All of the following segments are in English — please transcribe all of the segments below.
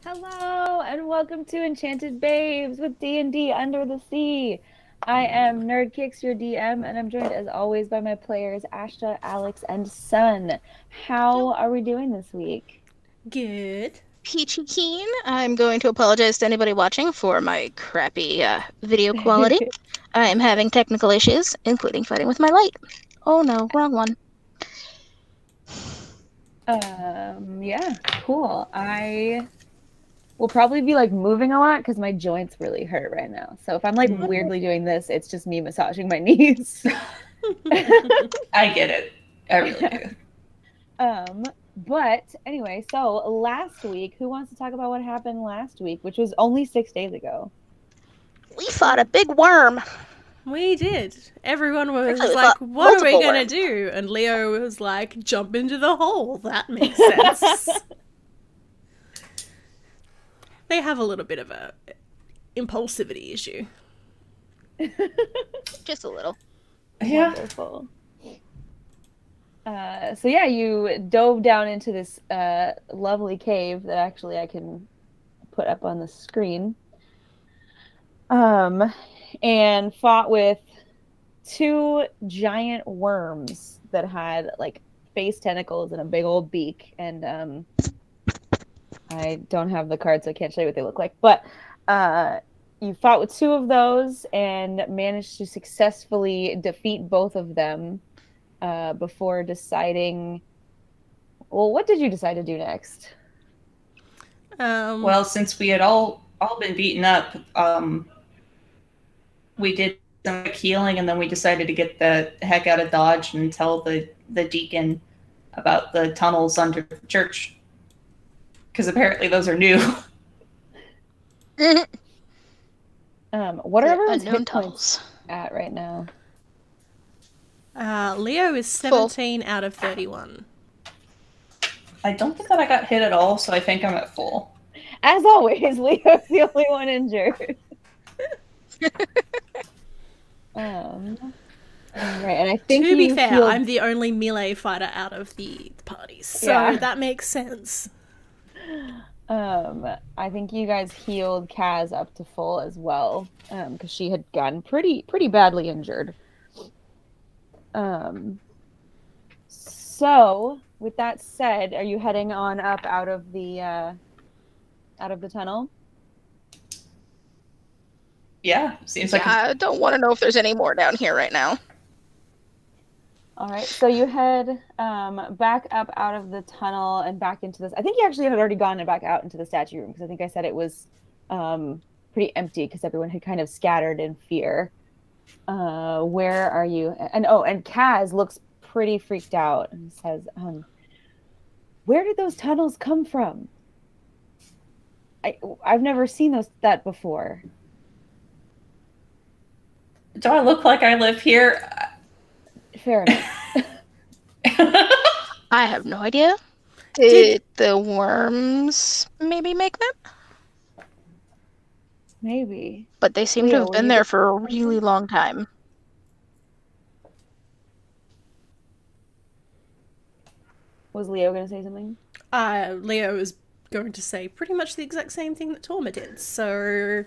Hello and welcome to Enchanted Babes with D&D Under the Sea. I am NerdKicks, your DM, and I'm joined as always by my players Ashta, Alex, and Sun. How are we doing this week? Good. Peachy Keen. I'm going to apologize to anybody watching for my crappy video quality. I am having technical issues, including fighting with my light. Oh no, wrong one. Yeah, cool. I will probably be like moving a lot because my joints really hurt right now. So if I'm like weirdly doing this, it's just me massaging my knees. I get it. I really do. But anyway, so last week, who wants to talk about what happened last week, which was only 6 days ago? We fought a big worm. We did. Everyone was Actually, like, what are we going to worms. do? And Leo was like, jump into the hole. That makes sense. They have a little bit of a impulsivity issue. Just a little. Yeah. Wonderful. So yeah, you dove down into this lovely cave that actually I can put up on the screen. And fought with 2 giant worms that had like face tentacles and a big old beak. And I don't have the card, so I can't show you what they look like. But you fought with 2 of those and managed to successfully defeat both of them. Before deciding, well, what did you decide to do next? Well, since we had all been beaten up, we did some healing, and then we decided to get the heck out of Dodge and tell the deacon about the tunnels under the church, because apparently those are new. What are everyone's Unknown hit points tunnels. at right now? Leo is 17 out of 31. I don't think that I got hit at all, so I think I'm at full. As always, Leo's the only one injured. Right, and I think To be fair, healed... I'm the only melee fighter out of the parties, so Yeah. that makes sense. I think you guys healed Kaz up to full as well, because she had gotten pretty badly injured. So with that said, are you heading on up out of the tunnel? Yeah, seems like I don't want to know if there's any more down here right now. All right, so you head back up out of the tunnel and back into this. I think you actually had already gone and back out into the statue room, because I think I said it was pretty empty because everyone had kind of scattered in fear. Where are you? And Kaz looks pretty freaked out and says, where did those tunnels come from? I've never seen that before. do I look like I live here? Fair enough. I have no idea. Did the worms maybe make them? Maybe. But they seem to Leo, have were been you there the- for a really long time. Was Leo going to say something? Leo is going to say pretty much the exact same thing that Thauma did, so...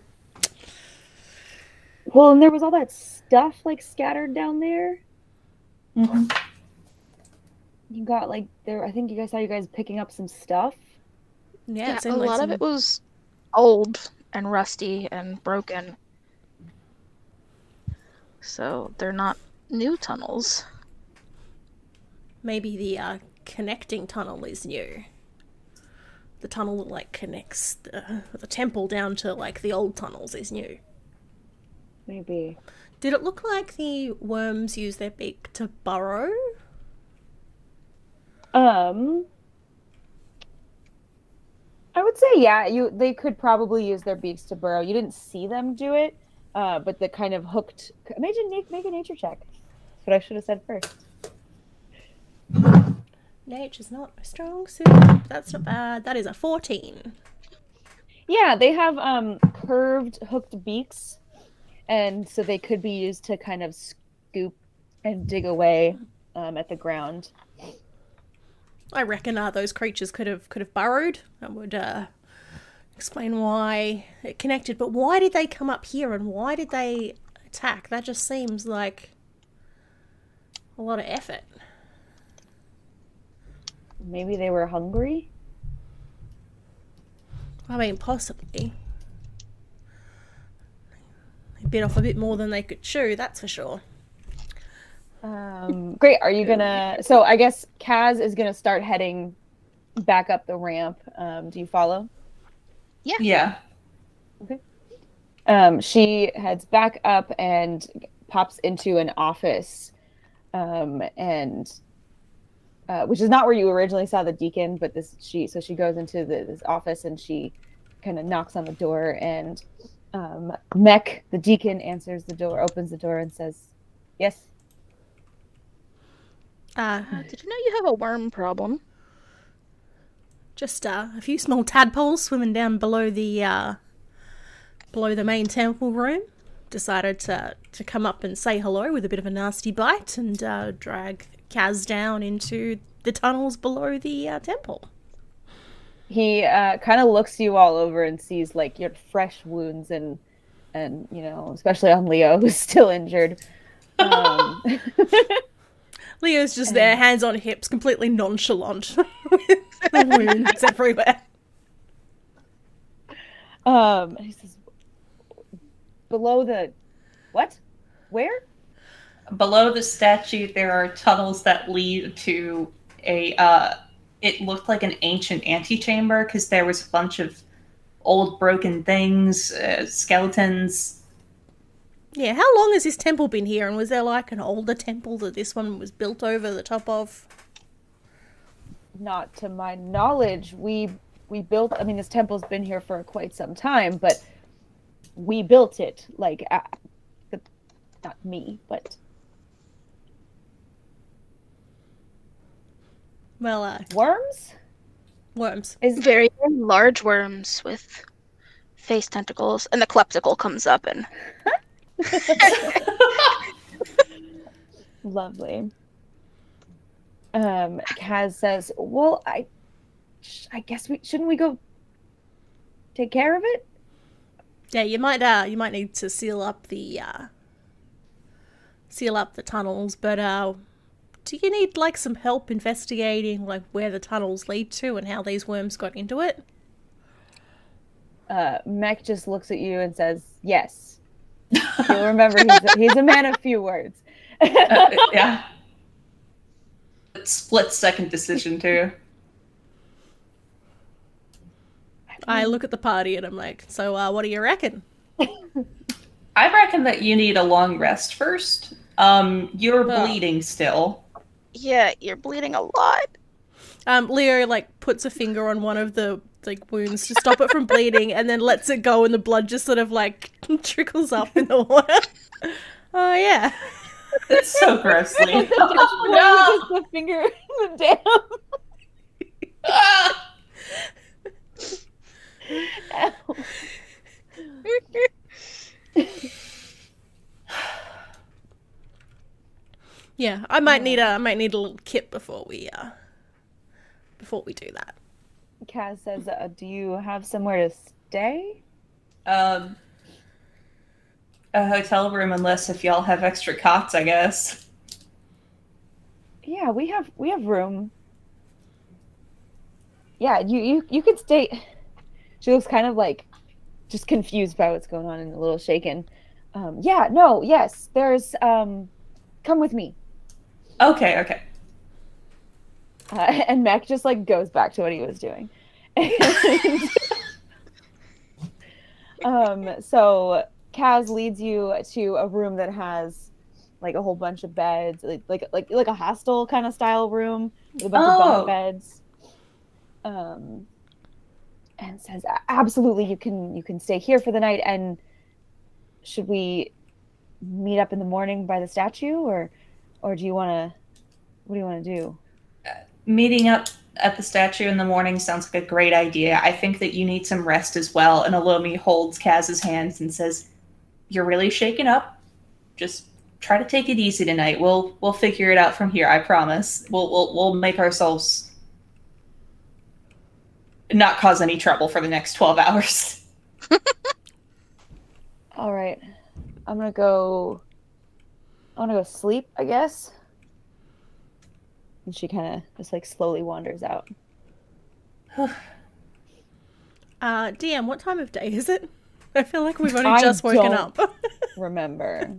Well, and there was all that stuff like scattered down there. Mm-hmm. You got like there. I think I saw you guys picking up some stuff. Yeah, Yeah, it a seemed like lot of some- it was old and rusty and broken. So they're not new tunnels. Maybe the connecting tunnel is new. The tunnel that like connects the temple down to like the old tunnels is new. Maybe. Did it look like the worms use their beak to burrow? I would say yeah. They could probably use their beaks to burrow. You didn't see them do it, but the kind of hooked. Make a nature check. That's what I should have said first. Nature's not my strong suit. That's not bad. That is a 14. Yeah, they have curved, hooked beaks, and so they could be used to kind of scoop and dig away at the ground. I reckon those creatures could have burrowed. That would explain why it connected, but why did they come up here and why did they attack? That just seems like a lot of effort. Maybe they were hungry? I mean, possibly. They bit off a bit more than they could chew, that's for sure. Great. Are you gonna... So I guess Kaz is gonna start heading back up the ramp. Do you follow? Yeah. Okay. She heads back up and pops into an office, and which is not where you originally saw the deacon, but she goes into this office and she kind of knocks on the door, and Mech, the deacon, answers the door, opens the door, and says, "Yes." Did you know you have a worm problem? Just a few small tadpoles swimming down below the main temple room. Decided to come up and say hello with a bit of a nasty bite and drag Kaz down into the tunnels below the temple. He kind of looks you all over and sees like your fresh wounds and you know, especially on Leo, who's still injured. Leo's just there, hands on hips, completely nonchalant. The wounds everywhere. He says, "Below the... What? Where?" Below the statue, there are tunnels that lead to a, it looked like an ancient antechamber because there was a bunch of old broken things, skeletons. Yeah, how long has this temple been here? And was there like an older temple that this one was built over the top of? Not to my knowledge. We built... I mean, this temple's been here for quite some time, but we built it. Like, not me, but... Well, Worms? Worms. Very, very large worms with face tentacles, and the klepsicle comes up and... Lovely. Kaz says, "Well, I guess shouldn't we go take care of it?" Yeah, you might need to seal up the tunnels, but do you need like some help investigating like where the tunnels lead to and how these worms got into it? Mech just looks at you and says, "Yes." You'll remember he's a man of few words. Yeah. Split second decision too. I look at the party and I'm like, so what do you reckon? I reckon that you need a long rest first. You're bleeding still. Yeah, you're bleeding a lot. Leo like puts a finger on one of the like wounds to stop it from bleeding and then lets it go and the blood just sort of like trickles up in the water. Oh yeah. It's so grossly. Oh, no! The finger down. Yeah, I might need a little kit before we do that. Kaz says, "Do you have somewhere to stay?" A hotel room, unless if y'all have extra cots, I guess. Yeah, we have room. Yeah, you can stay. She looks kind of like just confused by what's going on and a little shaken. Yeah, no, yes, there's come with me. Okay. And Mech just like goes back to what he was doing. So Kaz leads you to a room that has like a whole bunch of beds, like a hostel kind of style room with a bunch of bunk beds. And says, "Absolutely, you can stay here for the night. And should we meet up in the morning by the statue, or do you want to? What do you want to do?" Meeting up at the statue in the morning sounds like a great idea. I think that you need some rest as well. And Elomi holds Kaz's hands and says, "You're really shaken up. Just try to take it easy tonight. We'll figure it out from here. I promise. We'll make ourselves." not cause any trouble for the next 12 hours. All right. I'm gonna go sleep, I guess. And she kind of just like slowly wanders out. DM, what time of day is it? I feel like we've only just woken up. Remember.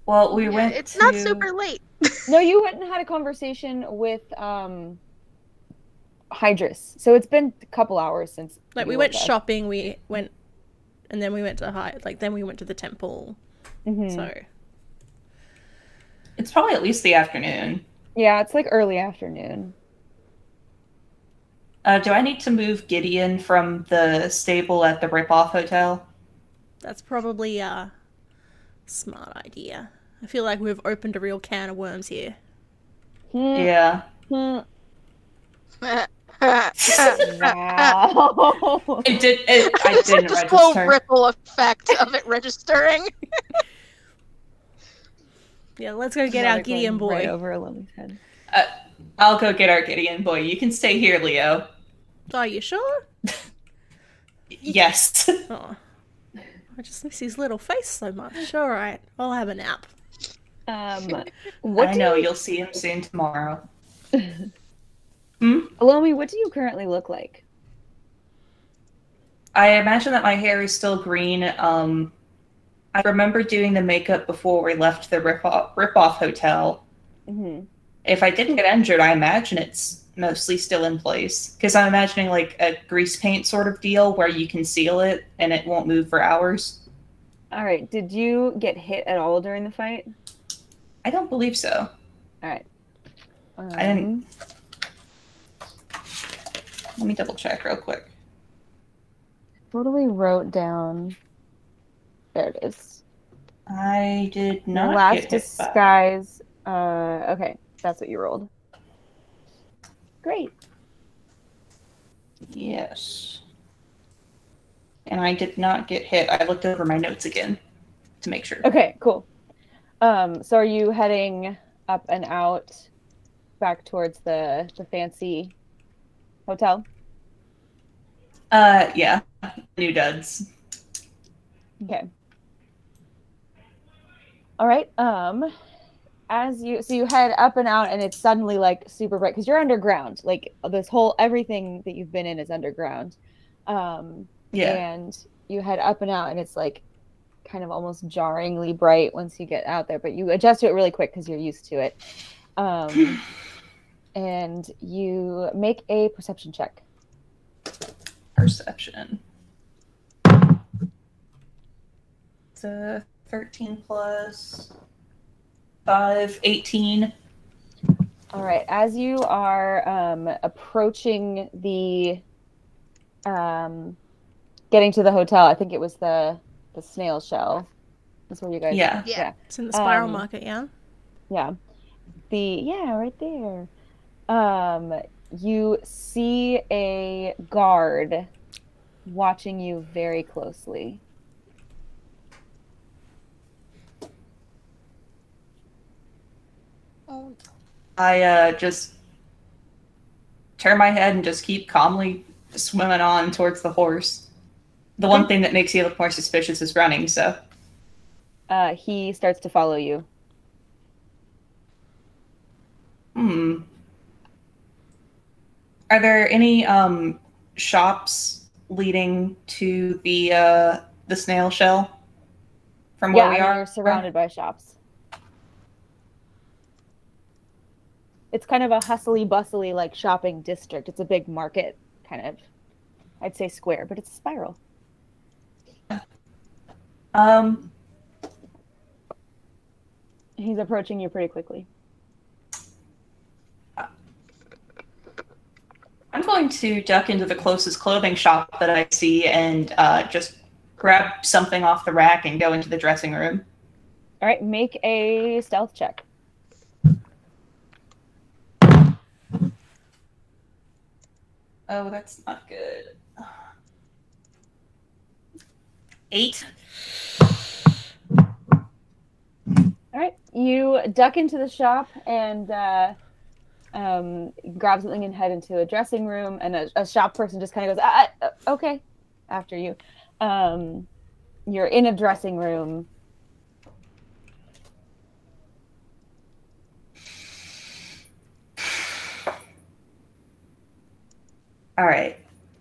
Well, we went It's to... not super late. No, you went and had a conversation with Hydris. So it's been a couple hours since. Like we went shopping, and then we went to then we went to the temple. Mm-hmm. So it's probably at least the afternoon. Yeah, it's like early afternoon. Do I need to move Gideon from the stable at the Rip-Off Hotel? That's probably a smart idea. I feel like we've opened a real can of worms here. Yeah. Wow. I didn't The register. slow ripple effect of it registering. Yeah, let's go get our Gideon boy. Right over Elomi's head. I'll go get our Gideon boy. You can stay here, Leo. Are you sure? Yes. Oh, I just miss his little face so much. All right, I'll have a nap. You'll see him soon tomorrow. Elomi, what do you currently look like? I imagine that my hair is still green. I remember doing the makeup before we left the Rip-Off Hotel. Mm-hmm. If I didn't get injured, I imagine it's mostly still in place. Because I'm imagining like a grease paint sort of deal where you can seal it and it won't move for hours. All right. Did you get hit at all during the fight? I don't believe so. All right. I didn't. Let me double check real quick. Totally wrote down. There it is. I did not last get hit disguise. Okay, that's what you rolled. Great. Yes. And I did not get hit. I looked over my notes again to make sure. Okay, cool. So are you heading up and out back towards the fancy hotel? Yeah. New duds. Okay. All right. So you head up and out, and it's suddenly like super bright because you're underground. Like everything that you've been in is underground. Yeah. And you head up and out, and it's like kind of almost jarringly bright once you get out there, but you adjust to it really quick because you're used to it. And you make a perception check. Perception. It's a 13 plus 5, 18. All right. As you are approaching the, getting to the hotel, I think it was the snail shell. That's where you guys. Yeah. It's in the spiral market, yeah. Yeah. Right there. You see a guard watching you very closely. I just turn my head and just keep calmly swimming on towards the horse. The one thing that makes you look more suspicious is running, so. He starts to follow you. Are there any shops leading to the snail shell from where we are? You're surrounded by shops. It's kind of a hustly bustly like shopping district. It's a big market, kind of. I'd say square, but it's a spiral. He's approaching you pretty quickly. I'm going to duck into the closest clothing shop that I see and just grab something off the rack and go into the dressing room. All right, make a stealth check. Oh, that's not good. 8. All right, you duck into the shop and grab something and head into a dressing room, and a shop person just kind of goes, okay, after you. You're in a dressing room. All right.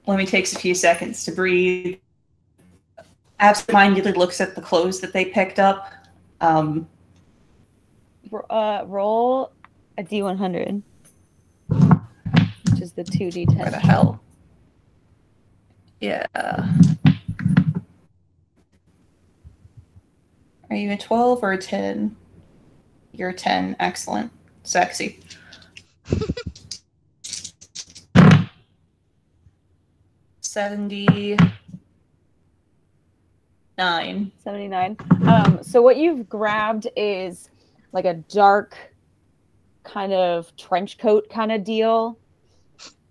Lemmy takes a few seconds to breathe. Absentmindedly looks at the clothes that they picked up. Roll a D100, which is the 2d10. Where the hell? Yeah. Are you a 12 or a 10? You're a 10. Excellent. Sexy. $79. 79. So what you've grabbed is like a dark kind of trench coat kind of deal,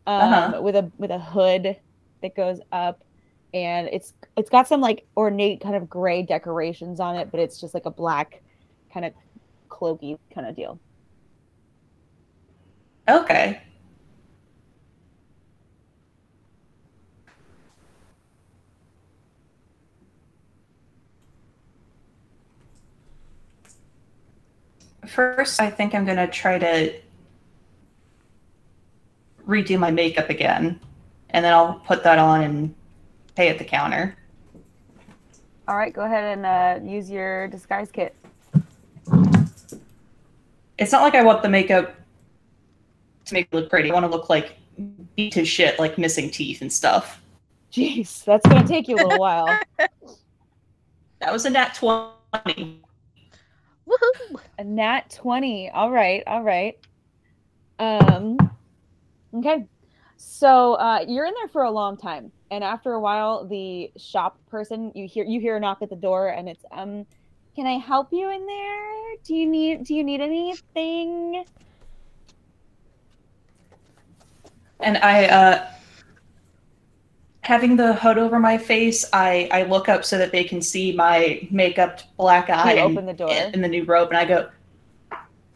with a hood that goes up, and it's got some like ornate kind of gray decorations on it, but it's just like a black kind of cloaky kind of deal. Okay. First, I think I'm going to try to redo my makeup again, and then I'll put that on and pay at the counter. All right, go ahead and use your disguise kit. It's not like I want the makeup to make it look pretty. I want to look like beat to shit, like missing teeth and stuff. Jeez, that's going to take you a little while. That was a nat 20. Woohoo! A nat 20. All right. Okay. So you're in there for a long time, and after a while, the shop person, you hear a knock at the door, and it's can I help you in there? Do you need anything? And I having the hood over my face, I look up so that they can see my makeup black eye. You open the door in the new robe, and I go,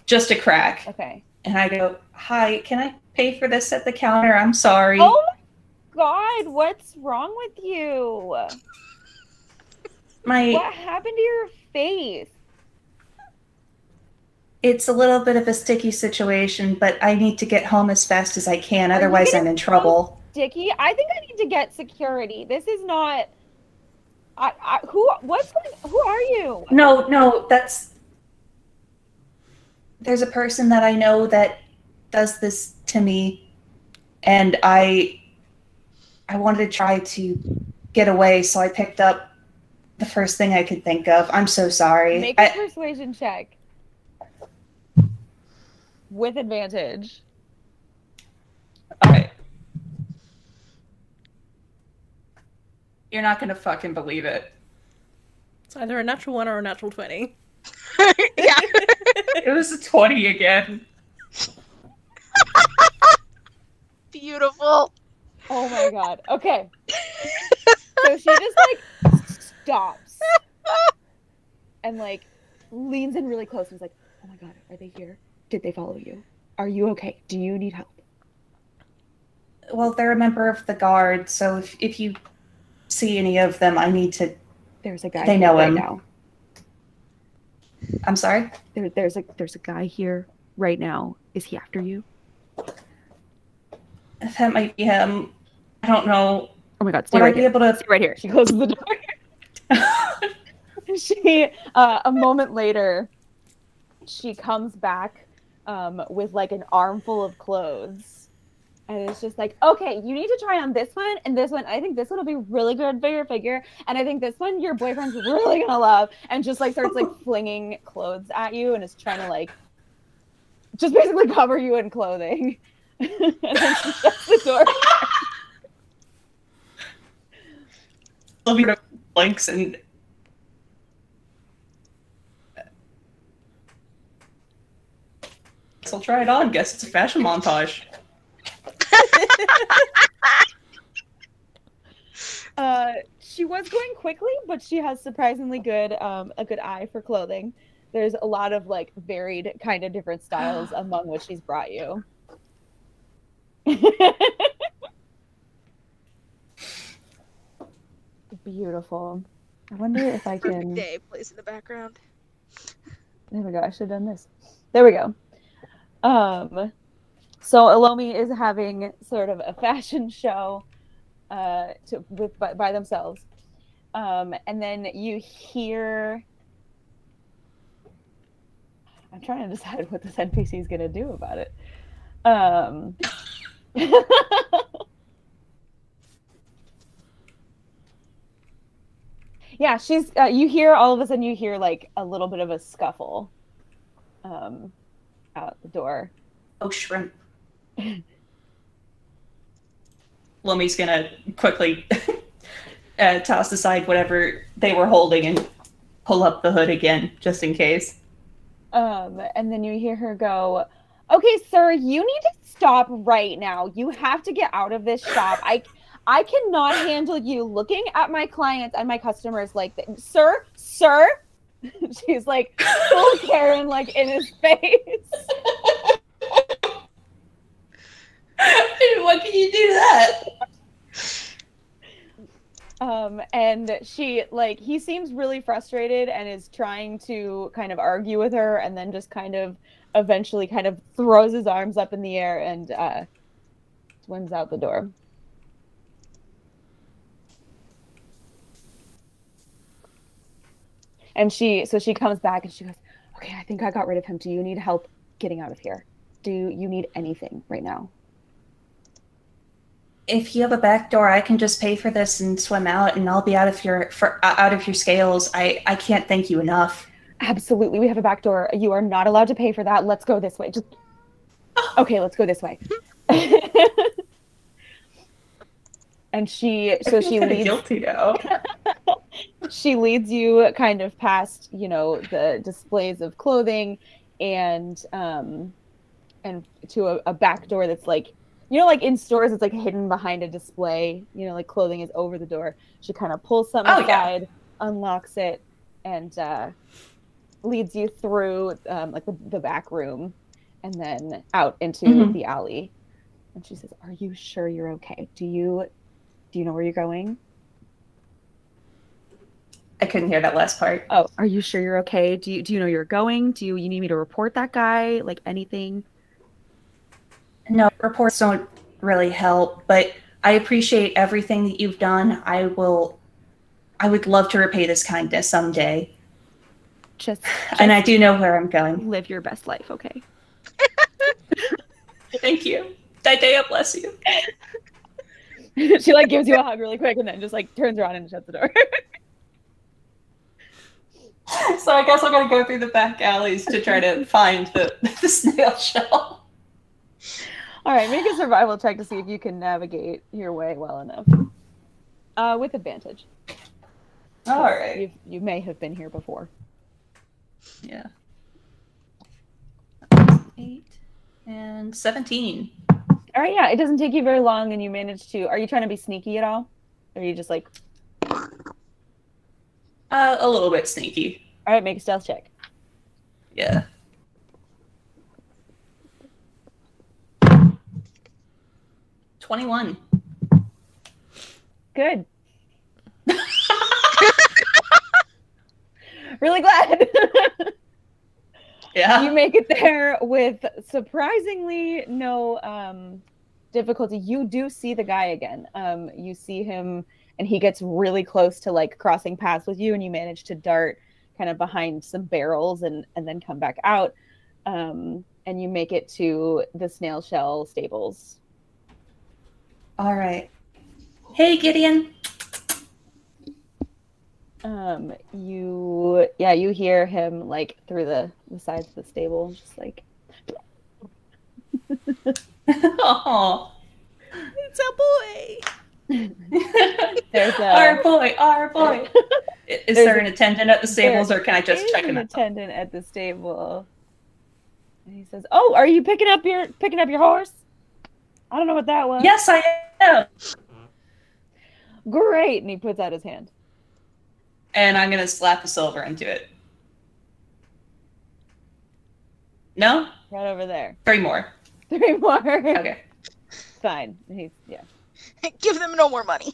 just a crack. Okay. And I go, hi, can I pay for this at the counter? I'm sorry. Oh my God, what's wrong with you? What happened to your face? It's a little bit of a sticky situation, but I need to get home as fast as I can, otherwise I'm in trouble. Sticky? I think I need to get security. This is not. Who are you? No, there's a person that I know that does this to me, and I wanted to try to get away, so I picked up the first thing I could think of. I'm so sorry. Make a persuasion check. With advantage. All right. You're not gonna fucking believe it. It's either a natural 1 or a natural 20. Yeah. It was a 20 again. Beautiful. Oh my God. Okay. So she just like stops and like leans in really close and is like, oh my God, are they here? Did they follow you? Are you okay? Do you need help? Well, they're a member of the guard, so if you see any of them, I need to. There's a guy. They know him. Right now. I'm sorry? There's a guy here right now. Is he after you? That might be him. I don't know. Oh my God! Would I be able to? Stay right here. She closes the door. She a moment later, she comes back with like an armful of clothes, and it's just like, okay, you need to try on this one and this one. I think this one will be really good for your figure, and I think this one your boyfriend's really gonna love. And just like starts like flinging clothes at you, and is trying to like just basically cover you in clothing. And then she shuts the door. Sylvia blinks and guess I'll try it on. Guess it's a fashion montage. She was going quickly, but she has surprisingly good a good eye for clothing. There's a lot of like varied kind of different styles among which she's brought you. Beautiful. I wonder if I can. Day plays in the background. There we go. I should have done this. There we go. So Elomi is having sort of a fashion show by themselves. And then you hear... I'm trying to decide what this NPC is going to do about it. Yeah, she's. You hear all of a sudden. You hear like a little bit of a scuffle, out the door. Oh, shrimp. Lomi's gonna quickly toss aside whatever they were holding and pull up the hood again, just in case. And then you hear her go, "Okay, sir, you need to stop right now. You have to get out of this shop. I cannot handle you looking at my clients and my customers like that. Sir." She's like full Karen, like in his face. Why can you do that? And she, like, he seems really frustrated and is trying to kind of argue with her, and then just kind of eventually kind of throws his arms up in the air and swims out the door. And she comes back and she goes, "Okay, I think I got rid of him. Do you need help getting out of here? Do you need anything right now?" If you have a back door, I can just pay for this and swim out, and I'll be out of your scales. I can't thank you enough. Absolutely, we have a back door. You are not allowed to pay for that. Let's go this way. Just okay, let's go this way. And she leads. Guilty now. She leads you kind of past, you know, the displays of clothing, and to a back door that's like, you know, like in stores, it's like hidden behind a display. You know, like clothing is over the door. She kind of pulls something aside, unlocks it, and leads you through like the back room, and then out into the alley. And she says, "Are you sure you're okay? Do you know where you're going?" I couldn't hear that last part. Oh, are you sure you're okay? Do you know you're going? Do you need me to report that guy? Like anything? No, reports don't really help, but I appreciate everything that you've done. I would love to repay this kindness someday. Just and I do know where I'm going. Live your best life, okay? Thank you. Didea, bless you. She like gives you a hug really quick and then just like turns around and shuts the door. So I guess I'm gonna go through the back alleys to try to find the snail shell. All right, make a survival check to see if you can navigate your way well enough. With advantage. All right. You may have been here before. Yeah. 8 and 17. All right, yeah, it doesn't take you very long, and you manage to. Are you trying to be sneaky at all? Or are you just like? A little bit sneaky. All right, make a stealth check. Yeah. $21. Good. Really glad. Yeah. You make it there with surprisingly no difficulty. You do see the guy again. You see him, and he gets really close to like crossing paths with you, and you manage to dart kind of behind some barrels and then come back out. And you make it to the snail shell stables. All right. Hey, Gideon. You hear him like through the sides of the stable, just like. Oh, it's a boy. There's our boy. Is there an attendant at the stables, or can I just check him out? Attendant at the stable. And he says, "Oh, are you picking up your horse? I don't know what that was." Yes, I am. Great. And he puts out his hand. And I'm gonna slap a silver into it. No? Right over there. 3 more. 3 more. Okay. fine. He's yeah. Give them no more money.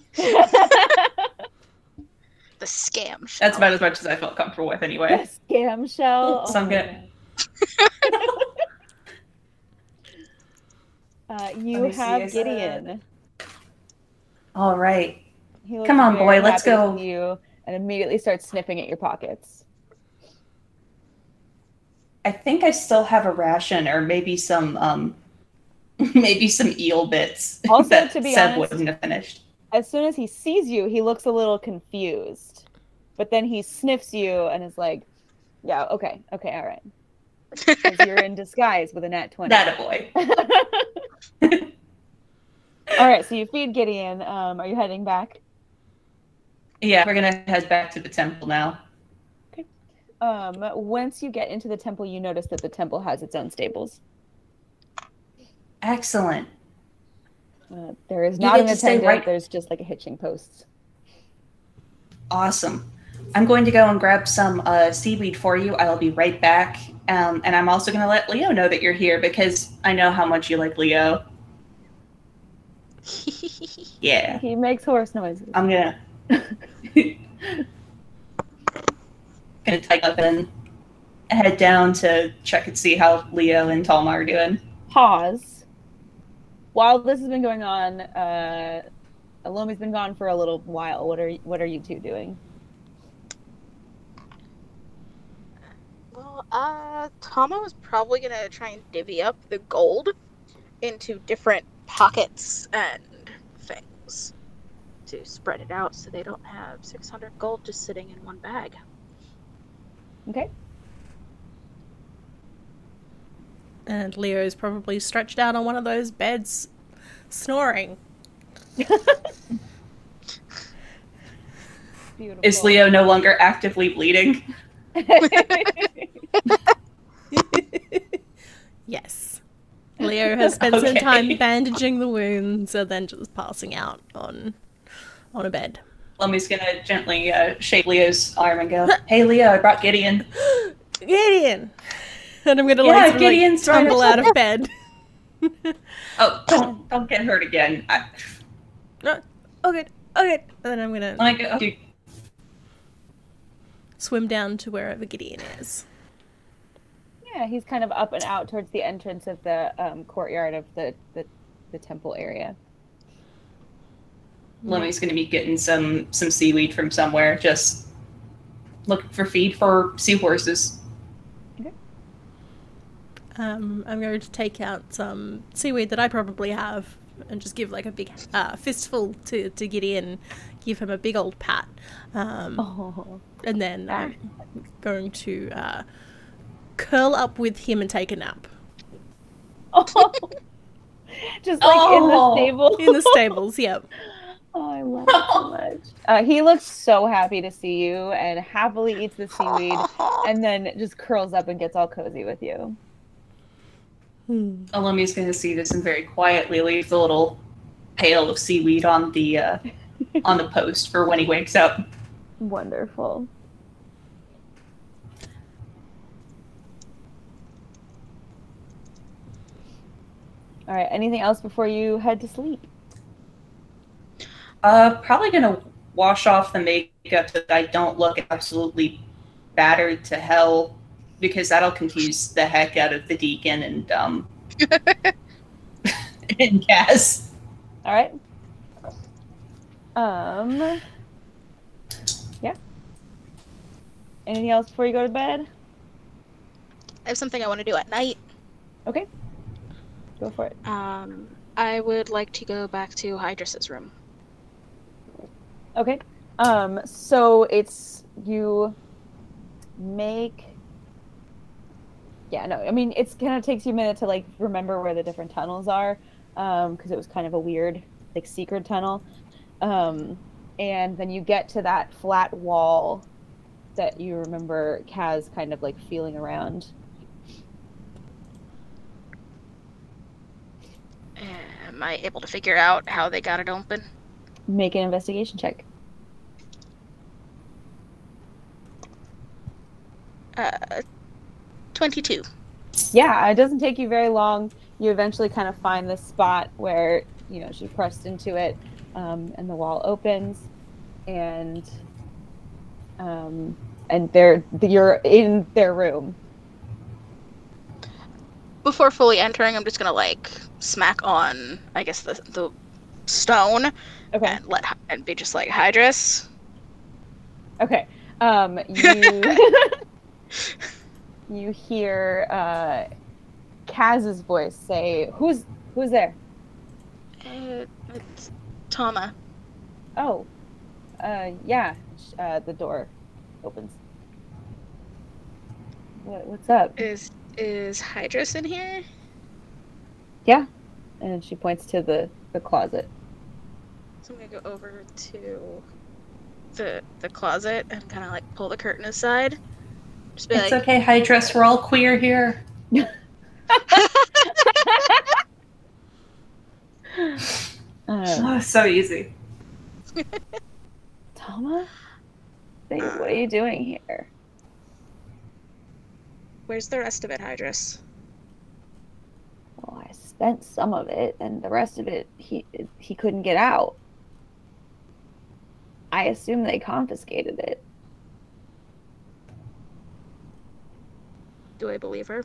The scam shell. That's about as much as I felt comfortable with anyway. The scam shell. So I'm gonna... You have Gideon. All right. He looks Come on, very boy, let's happy to go. see you and immediately starts sniffing at your pockets. I think I still have a ration, or maybe some eel bits Also, that to be Seb honest, wouldn't have finished. as soon as he sees you, he looks a little confused. But then he sniffs you and is like, yeah, okay, all right. Because you're in disguise with a nat 20. That a boy. All right, so you feed Gideon. Are you heading back? Yeah, we're gonna head back to the temple now. Okay. Once you get into the temple, you notice that the temple has its own stables. Excellent. There is You not get an to stay attendant. right- There's just like a hitching post. Awesome. I'm going to go and grab some seaweed for you. I'll be right back. And I'm also going to let Leo know that you're here because I know how much you like Leo. Yeah. He makes horse noises. I'm going to type up and head down to check and see how Leo and Thauma are doing. Pause. While this has been going on, Elomi's been gone for a little while. What are you two doing? Well, Thauma was probably gonna try and divvy up the gold into different pockets and things to spread it out so they don't have 600 gold just sitting in one bag. Okay. And Leo's probably stretched out on one of those beds, snoring. Beautiful. Is Leo no longer actively bleeding? Yes. Leo has spent some Okay. time bandaging the wounds and then just passing out on a bed. Lomi's going to gently shake Leo's arm and go, "Hey, Leo, I brought Gideon." Gideon! And I'm going to Yeah, like Gideon's tumble fine. out of bed. Oh, don't get hurt again. No, okay. And then I'm going to Okay. swim down to wherever Gideon is. Yeah, he's kind of up and out towards the entrance of the courtyard of the temple area. Lomi's going to be getting some seaweed from somewhere, just looking for feed for seahorses. Okay. I'm going to take out some seaweed that I probably have and just give like a big fistful to Gideon, give him a big old pat. And then I'm going to curl up with him and take a nap. Just like in the stable. In the stables, yep. Oh, I love it so much. He looks so happy to see you and happily eats the seaweed and then just curls up and gets all cozy with you. Elomi's going to see this and very quietly leaves a little pail of seaweed on the post for when he wakes up. Wonderful. All right, anything else before you head to sleep? Probably gonna wash off the makeup so that I don't look absolutely battered to hell, because that'll confuse the heck out of the deacon and and Cass. All right. Yeah. Anything else before you go to bed? I have something I want to do at night. Okay. Go for it. I would like to go back to Hydris's room. Okay. So it's you make. Yeah, no, I mean it's kind of takes you a minute to like remember where the different tunnels are, because it was kind of a weird like secret tunnel, and then you get to that flat wall that you remember Kaz kind of like feeling around. Am I able to figure out how they got it open? Make an investigation check. 22. Yeah, it doesn't take you very long. you eventually kind of find this spot where, you know, she pressed into it, and the wall opens, and you're in their room. Before fully entering, I'm just gonna like smack on, I guess, the stone, Okay. and be just like, Hydris. Okay. You hear Kaz's voice say, "Who's there?" It's Thauma. Oh, yeah. The door opens. What's up? Is Hydris in here? Yeah. And she points to the closet. So I'm gonna go over to the closet and kind of like pull the curtain aside. Just be It's like, okay, Hydris. We're all queer here. Oh, so easy. Thauma? What are you doing here? Where's the rest of it, Hydris? Well, I spent some of it, and the rest of it, he couldn't get out. I assume they confiscated it. Do I believe her?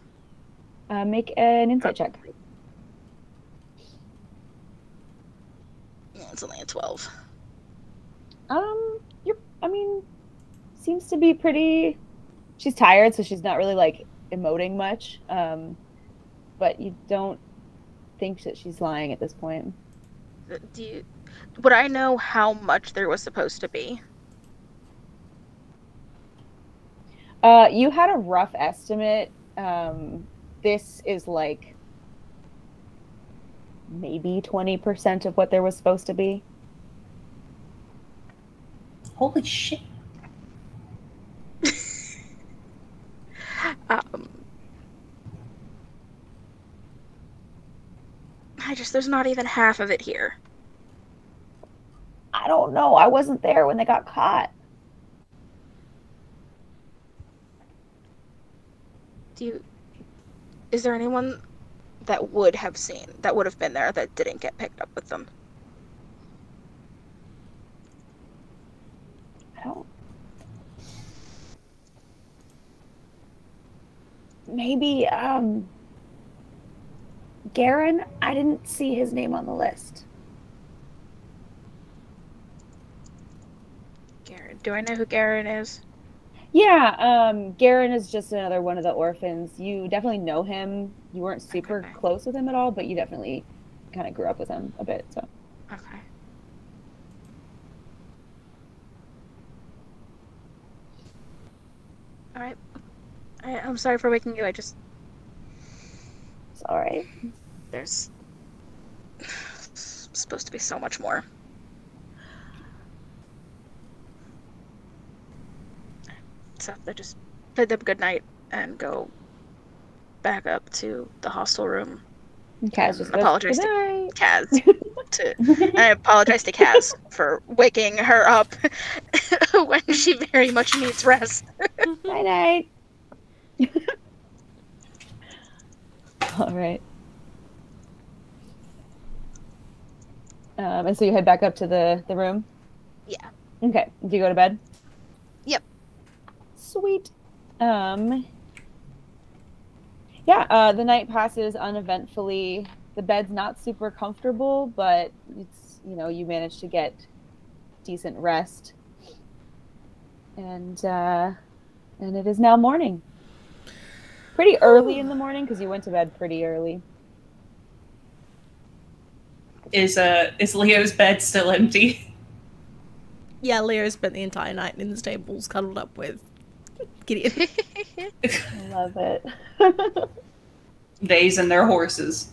Make an insight check. Yeah, it's only a 12. Seems to be pretty. She's tired, so she's not really like emoting much. But you don't think that she's lying at this point. Would I know how much there was supposed to be? You had a rough estimate. This is like maybe 20% of what there was supposed to be. Holy shit. There's not even half of it here. I don't know. I wasn't there when they got caught. Is there anyone that would have been there that didn't get picked up with them? I don't. Maybe, Garen? I didn't see his name on the list. Garen. Do I know who Garen is? Yeah, Garen is just another one of the orphans. You definitely know him. You weren't super close with him at all, but you definitely kind of grew up with him a bit, so. Okay. Alright. I'm sorry for waking you. It's alright. There's supposed to be so much more. So I just bid them good night and go back up to the hostel room. Kaz just apologize to Kaz. I apologize to Kaz for waking her up when she very much needs rest. Night night. All right. And so you head back up to the room? Yeah. Okay. Do you go to bed? Yep. Sweet. Yeah, the night passes uneventfully. The bed's not super comfortable, but it's, you manage to get decent rest. And it is now morning. Pretty early in the morning because you went to bed pretty early. Is Leo's bed still empty? Yeah, Leo spent the entire night in the stables cuddled up with Gideon. I love it. Theys and their horses.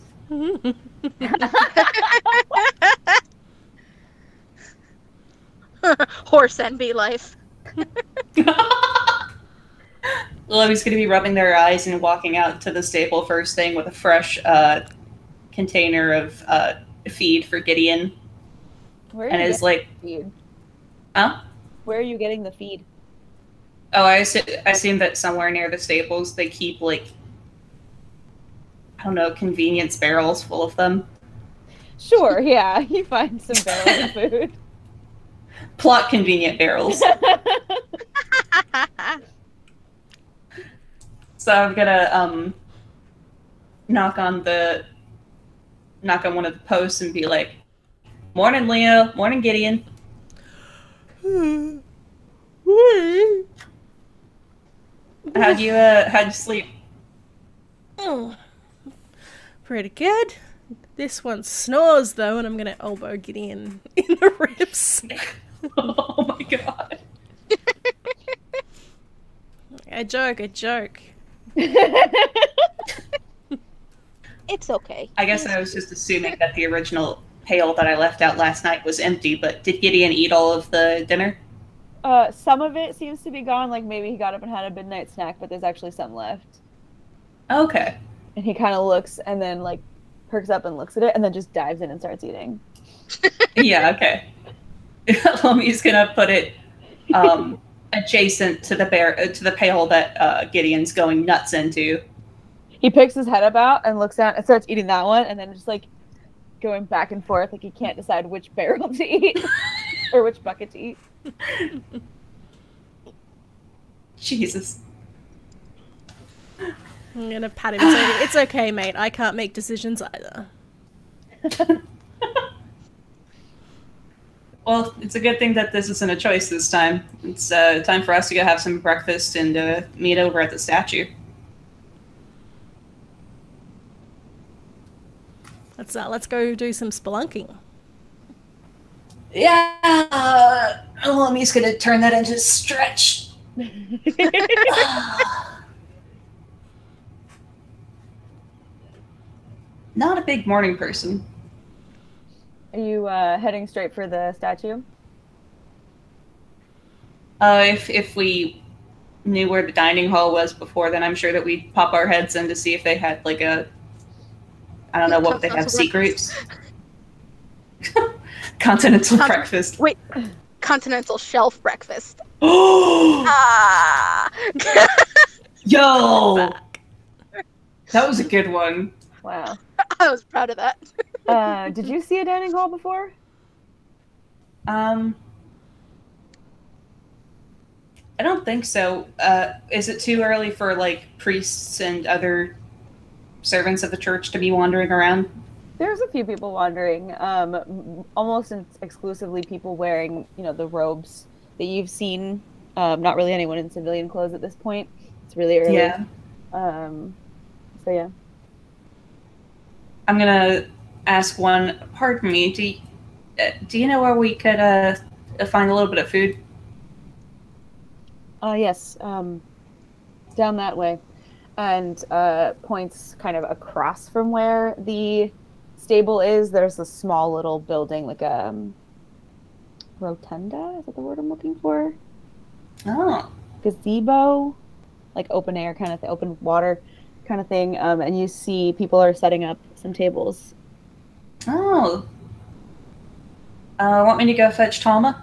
Horse envy life. Elomi's going to be rubbing their eyes and walking out to the stable first thing with a fresh container of feed for Gideon. Where are and you is like, feed? huh? Where are you getting the feed? Oh, I assume that somewhere near the stables they keep like, I don't know, convenience barrels full of them. Sure, yeah. You find some barrels of food. Plot convenient barrels. So I'm gonna knock on one of the posts and be like, "Morning, Leo. Morning, Gideon. How'd you sleep?" Oh, pretty good. This one snores though, and I'm gonna elbow Gideon in the ribs. Oh my god. A joke. It's okay. I guess I was just assuming that the original pail that I left out last night was empty, but did Gideon eat all of the dinner? Some of it seems to be gone, like maybe he got up and had a midnight snack, but there's actually some left. Okay. And he kind of looks and then like perks up and looks at it and then just dives in and starts eating. Yeah, okay. Elomi's gonna put it adjacent to the pail that Gideon's going nuts into. He picks his head up out and looks at and starts eating that one, and then just like going back and forth, like he can't decide which barrel to eat or which bucket to eat. Jesus. I'm gonna pat him and say, "It's okay, mate. I can't make decisions either." Well, it's a good thing that this isn't a choice this time. It's time for us to go have some breakfast and meet over at the statue. Let's go do some spelunking. Yeah, Elomi's gonna turn that into stretch. Not a big morning person. Are you heading straight for the statue? If we knew where the dining hall was before, then I'm sure that we'd pop our heads in to see if they had like a, I don't know what they have, secrets. Continental breakfast. Wait, continental shelf breakfast. Oh! Ah! Yo! That was a good one. Wow. I was proud of that. Did you see a dining hall before? I don't think so. Is it too early for like priests and other servants of the church to be wandering around? There's a few people wandering, almost exclusively people wearing, the robes that you've seen. Not really anyone in civilian clothes at this point. It's really early. Yeah. So yeah. I'm gonna ask one. Pardon me. Do you know where we could find a little bit of food? Yes. Down that way, and points kind of across from where the stable is. There's a small little building, like a rotunda. Is that the word I'm looking for? Oh. Gazebo, like open air kind of open water kind of thing. And you see people are setting up some tables. Oh. Want me to go fetch Thauma?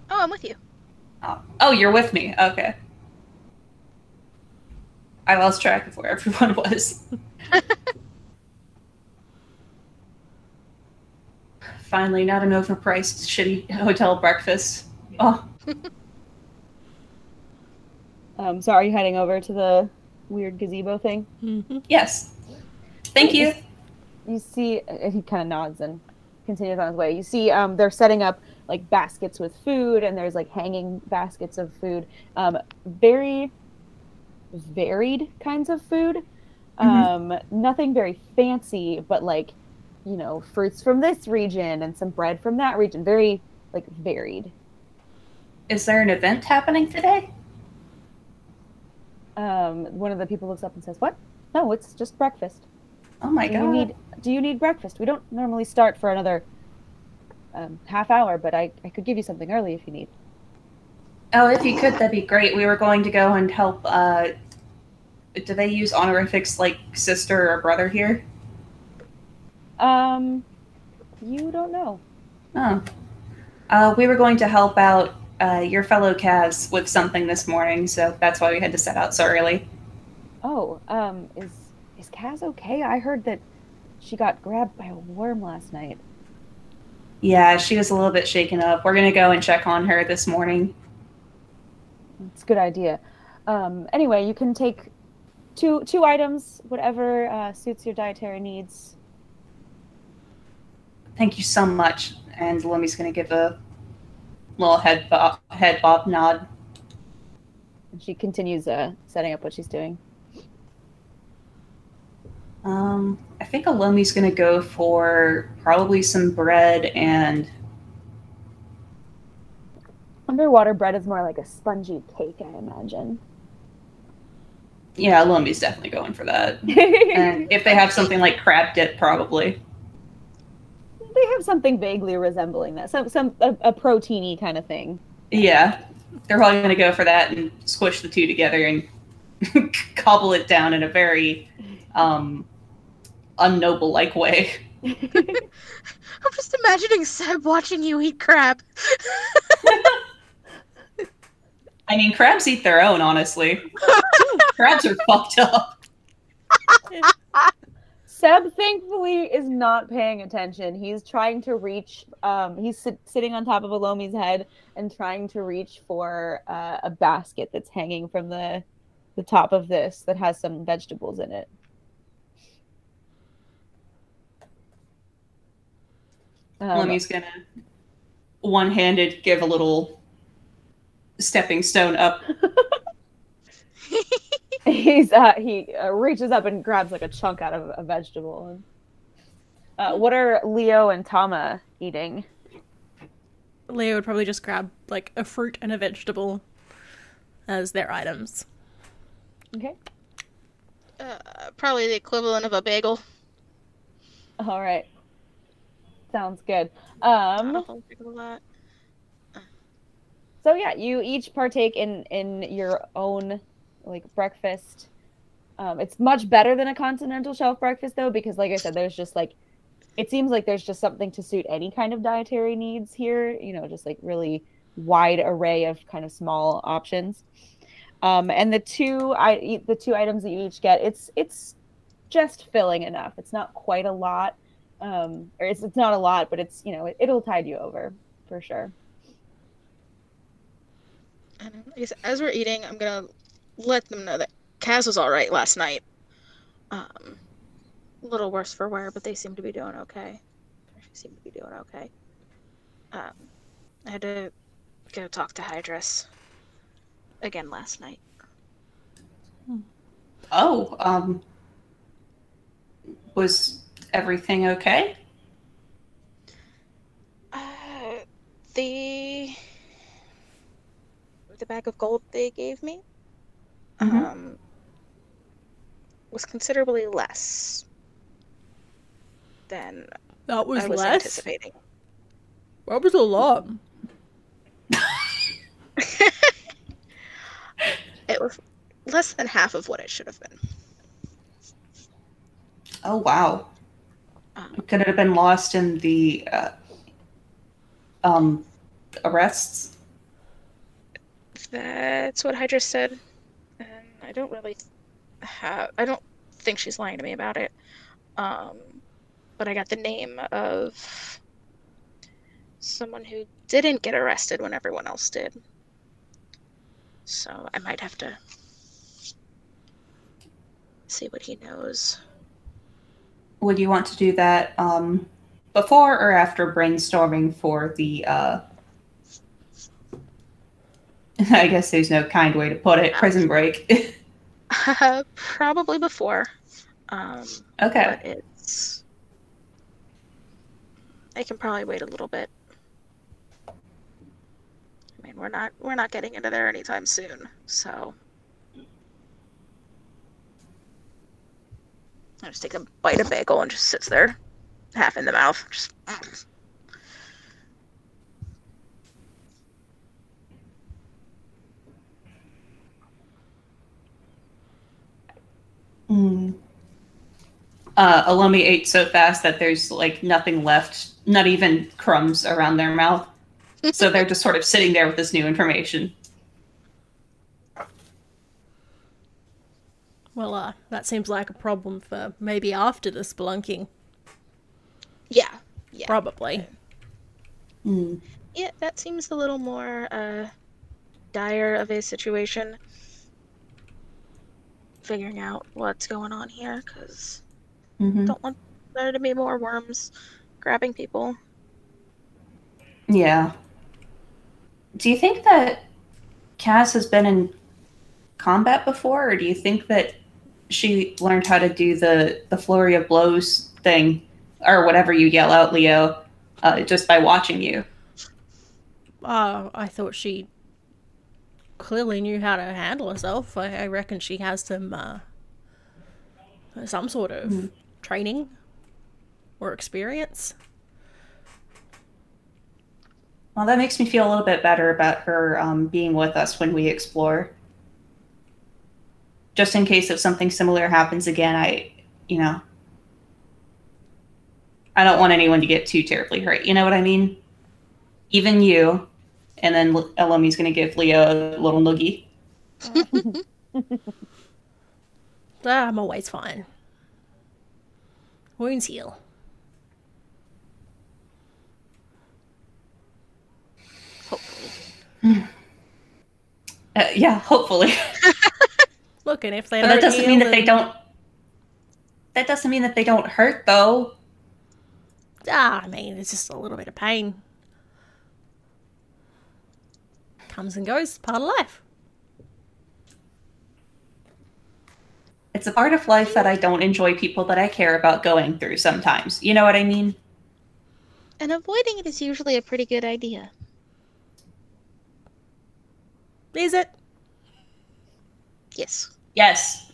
Oh, I'm with you. Oh, you're with me. Okay. I lost track of where everyone was. Finally, not an overpriced, shitty hotel breakfast. Oh. So are you heading over to the weird gazebo thing? Mm-hmm. Yes. Thank you. You see, he kind of nods and continues on his way. You see, they're setting up like baskets with food, and there's like hanging baskets of food. Very varied kinds of food. Nothing very fancy, but like, fruits from this region and some bread from that region. Very like varied. Is there an event happening today? One of the people looks up and says, "What? No, it's just breakfast." Oh my god. Do you need breakfast? We don't normally start for another half hour, but I could give you something early if you need. Oh, if you could, that'd be great. We were going to go and help, do they use honorifics like sister or brother here? You don't know. Oh. We were going to help out your fellow Kaz with something this morning, so that's why we had to set out so early. Oh, is Is Kaz okay? I heard that she got grabbed by a worm last night. Yeah, she was a little bit shaken up. We're going to go and check on her this morning. It's a good idea. Anyway, you can take two items, whatever suits your dietary needs. Thank you so much. And Elomi's going to give a little head bob nod. And she continues setting up what she's doing. I think Elomi's going to go for probably some bread and... Underwater bread is more like a spongy cake, I imagine. Yeah, Elomi's definitely going for that. And if they have something like crab dip, probably. They have something vaguely resembling that. A proteiny kind of thing. Yeah. They're probably going to go for that and squish the two together and cobble it down in a very unnoble-like way. I'm just imagining Seb watching you eat crab. I mean, crabs eat their own, honestly. Crabs are fucked up. Seb, thankfully, is not paying attention. He's trying to reach, he's sitting on top of Elomi's head and trying to reach for a basket that's hanging from the top of this that has some vegetables in it. Elomi's gonna one-handed give a little stepping stone up. He reaches up and grabs like a chunk out of a vegetable. What are Leo and Thauma eating? Leo would probably just grab like a fruit and a vegetable as their items. Okay. Probably the equivalent of a bagel. All right. Sounds good. So yeah, you each partake in your own like breakfast. It's much better than a continental shelf breakfast though, because like I said, there's just like, it seems like there's just something to suit any kind of dietary needs here, you know, just like really wide array of kind of small options. And the two items that you each get, it's just filling enough. It's not quite a lot. Or it's not a lot, but it's, you know, it'll tide you over for sure. And as we're eating, I'm gonna let them know that Kaz was all right last night. A little worse for wear, but they seem to be doing okay. I had to go talk to Hydris again last night. Oh, was everything okay? The bag of gold they gave me was considerably less than that was I was less? anticipating. That was a lot. It was less than half of what it should have been. Oh, wow. Could it have been lost in the arrests? That's what Hydris said. And I don't think she's lying to me about it. But I got the name of someone who didn't get arrested when everyone else did. So I might have to see what he knows. Would you want to do that before or after brainstorming for the, I guess there's no kind way to put it, prison break? Probably before. Okay. But I can probably wait a little bit. I mean, we're not getting into there anytime soon, so I just take a bite of bagel and just sits there, half in the mouth. Just. Elomi ate so fast that there's like nothing left, not even crumbs around their mouth. So they're just sort of sitting there with this new information. Well, that seems like a problem for maybe after the spelunking. Yeah. Probably. Yeah, that seems a little more dire of a situation. Figuring out what's going on here, because don't want there to be more worms grabbing people. Yeah. Do you think that Cass has been in combat before, or do you think that she learned how to do the flurry of blows thing, or whatever you yell out, Leo, just by watching you? I thought she clearly knew how to handle herself. I reckon she has some sort of training or experience. Well, that makes me feel a little bit better about her being with us when we explore. Just in case if something similar happens again, I don't want anyone to get too terribly hurt. You know what I mean? Even you. And then Elomi's going to give Leo a little noogie. I'm always fine. Wounds heal. Hopefully. Yeah, hopefully. Look, and if they But don't that doesn't mean that they then- don't. That doesn't mean that they don't hurt, though. I mean, it's just a little bit of pain. Comes and goes, part of life. It's a part of life that I don't enjoy people that I care about going through sometimes. You know what I mean? And avoiding it is usually a pretty good idea. Is it? Yes. Yes.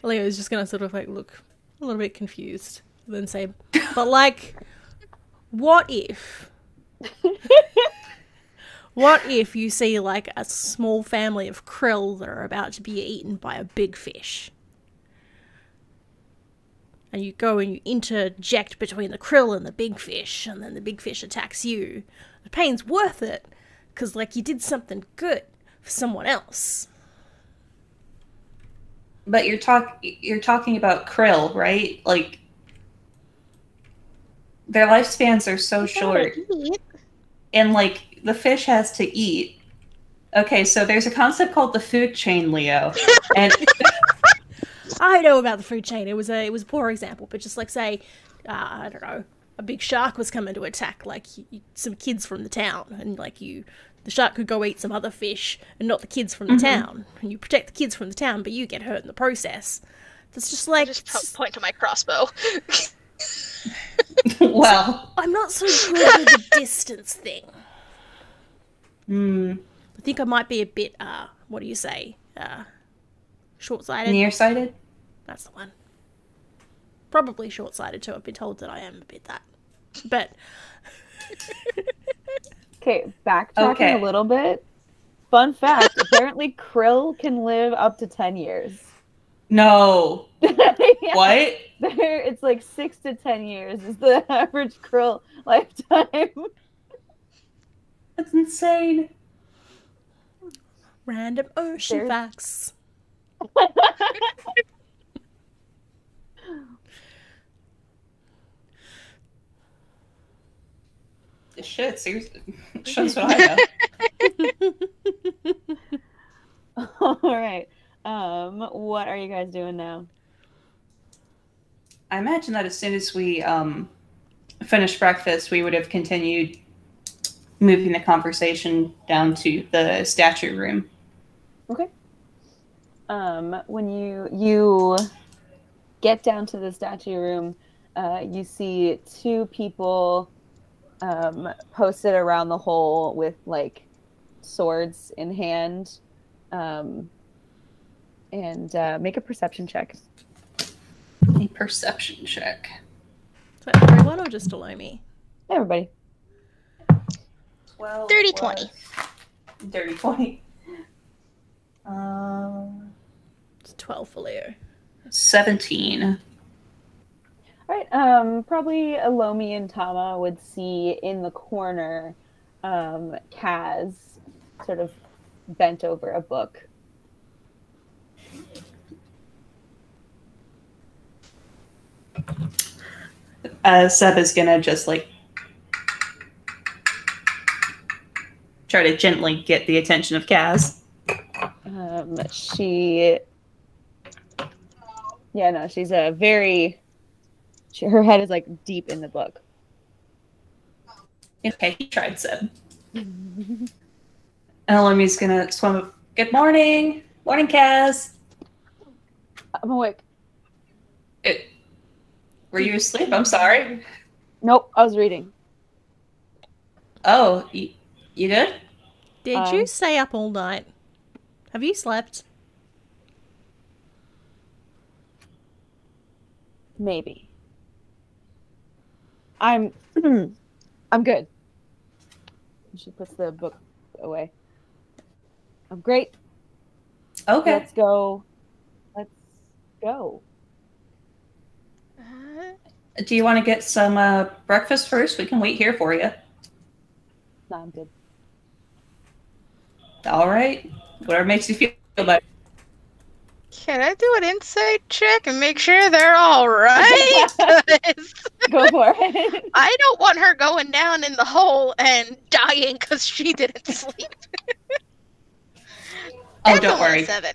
Leo's just gonna sort of like look a little bit confused, then say, "But like, what if? What if you see like a small family of krill that are about to be eaten by a big fish? And you go and you interject between the krill and the big fish, and then the big fish attacks you. The pain's worth it, because like you did something good for someone else." But you're talking about krill, right? Like, their lifespans are so short. And, like, the fish has to eat. Okay, so there's a concept called the food chain, Leo. And I know about the food chain. It was a poor example, but just like say, I don't know, a big shark was coming to attack like some kids from the town, and like the shark could go eat some other fish and not the kids from the town, and you protect the kids from the town, but you get hurt in the process. That's just like Point to my crossbow. well, I'm not so good with the distance thing. I think I might be a bit what do you say? Short-sighted. nearsighted. That's the one. Probably short-sighted too. I've been told that I am a bit that. But Okay, backtracking a little bit. Fun fact, apparently krill can live up to 10 years. No. Yeah. What? It's like 6 to 10 years is the average krill lifetime. That's insane. random ocean facts. Shit, seriously. Shows what I know. All right. What are you guys doing now? I imagine that as soon as we finished breakfast, we would have continued moving the conversation down to the statue room. Okay. When you get down to the statue room, you see two people posted around the hole with like swords in hand, and make a perception check. A perception check. Is that everyone or just Elomi? Everybody. Well, Dirty 20. Dirty 20. It's 12 for Leo. 17. All right. Probably Elomi and Thauma would see in the corner Kaz sort of bent over a book. Seb is gonna just like try to gently get the attention of Kaz. She's a very. Her head is like deep in the book. Okay, he tried, Seb. And Elomi's gonna swim up. Good morning. Morning, Kaz. I'm awake. Were you asleep? I'm sorry. Nope, I was reading. Oh, you did? Did you stay up all night? Have you slept? Maybe. I'm good. She puts the book away. I'm great. Okay. Let's go. Do you want to get some breakfast first? We can wait here for you. No, I'm good. All right. Whatever makes you feel better. Can I do an insight check and make sure they're all right? 'Cause Go for it. I don't want her going down in the hole and dying because she didn't sleep. Oh, That's don't only worry. 7.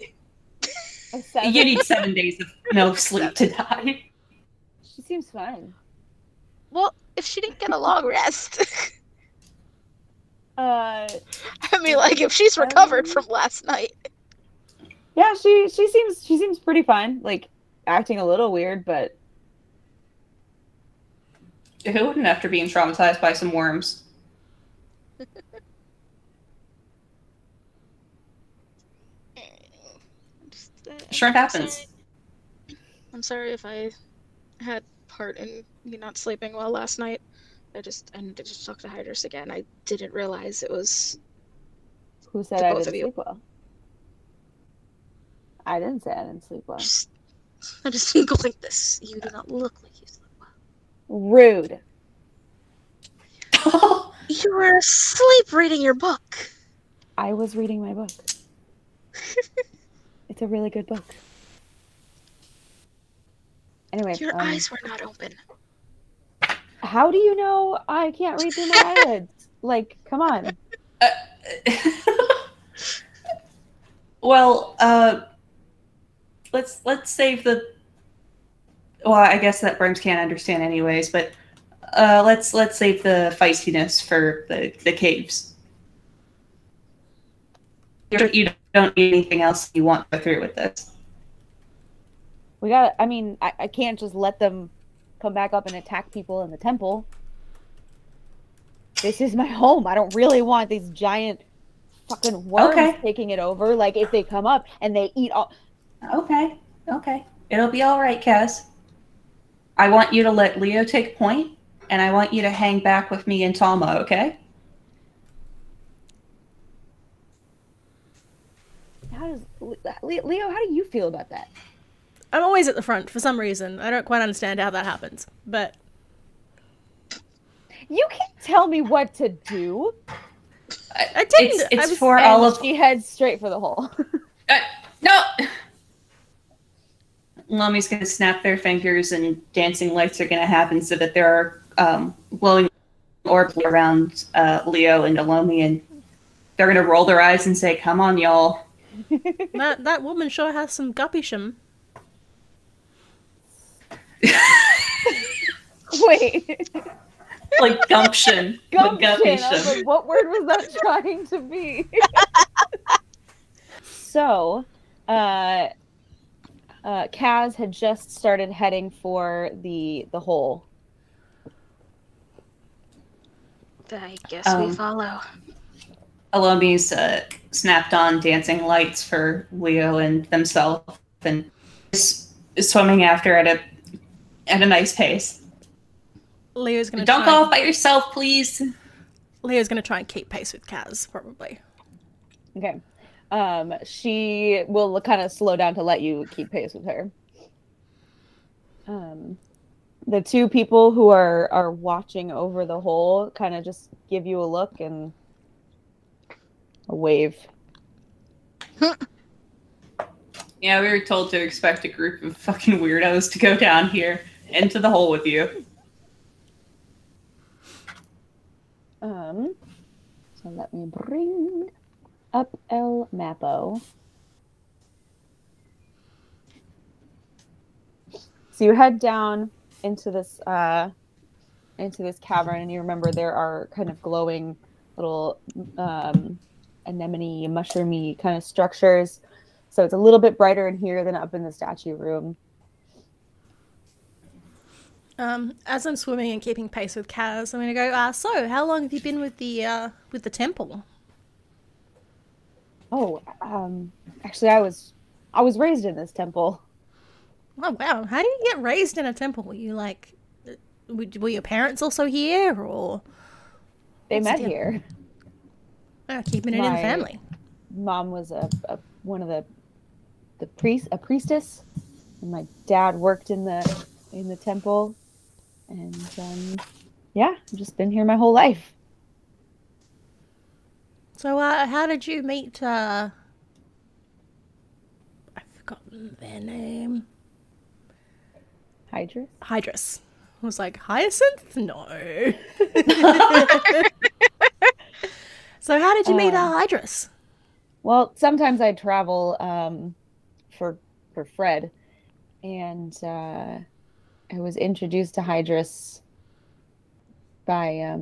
A 7? You need 7 days of no sleep to die. She seems fine. Well, if she didn't get a long rest. Uh, I mean, like, if she's recovered from last night. yeah, she seems pretty fine. Like, acting a little weird, but Who wouldn't after being traumatized by some worms? Sure, it happens. I'm sorry if I had part in you not sleeping well last night. I needed to talk to Hydris again. I didn't realize it was who said The I both didn't of you. sleep well? I didn't say I didn't sleep well. I just think like this. You do not look like you slept well. Rude. You were asleep reading your book. I was reading my book. It's a really good book. Anyway, Your eyes were not open. how do you know I can't read through my eyelids? Like, come on. Well, let's save the. Well, I guess that Burns can't understand anyways, but let's save the feistiness for the caves. You don't need anything else you want to go through with this. I can't just let them come back up and attack people in the temple. This is my home. I don't really want these giant fucking worms taking it over. Like, if they come up and they eat all... Okay. It'll be all right, Kaz. I want you to let Leo take point, and I want you to hang back with me and Thauma, okay? Leo, how do you feel about that? I'm always at the front for some reason. I don't quite understand how that happens, but... You can't tell me what to do. I didn't. It's for all of... She heads straight for the hole. No! Lomi's going to snap their fingers and dancing lights are going to happen so that there are glowing orbs around Leo and Elomi, and they're going to roll their eyes and say, "Come on, y'all." That woman sure has some guppysham. Wait. Like gumption. Gumption. I was like, what word was that trying to be? So, Kaz had just started heading for the hole. I guess we follow. Elomi's snapped on dancing lights for Leo and themselves, and is swimming after at a nice pace. Leo's gonna Don't go off by yourself, please. Leo's gonna try and keep pace with Kaz, probably. Okay. She will kind of slow down to let you keep pace with her. The two people who are watching over the hole kind of just give you a look and a wave. Yeah, we were told to expect a group of fucking weirdos to go down here. Into the hole with you. So let me bring up El Mapo. So you head down into this cavern, and you remember there are kind of glowing little anemone, mushroomy kind of structures. So it's a little bit brighter in here than up in the statue room. As I'm swimming and keeping pace with Kaz, I'm going to go, so how long have you been with the temple? Oh, actually I was raised in this temple. Oh, wow. How do you get raised in a temple? Were you like, were your parents also here, or? They met here. Oh, keeping it in the family. Mom was one of a priestess, and my dad worked in the temple, and yeah, I've just been here my whole life. So how did you meet I've forgotten their name. Hydris? Hydris. I was like, Hyacinth? No. So how did you meet Hydris? Well, sometimes I travel for Fred, and I was introduced to Hydris by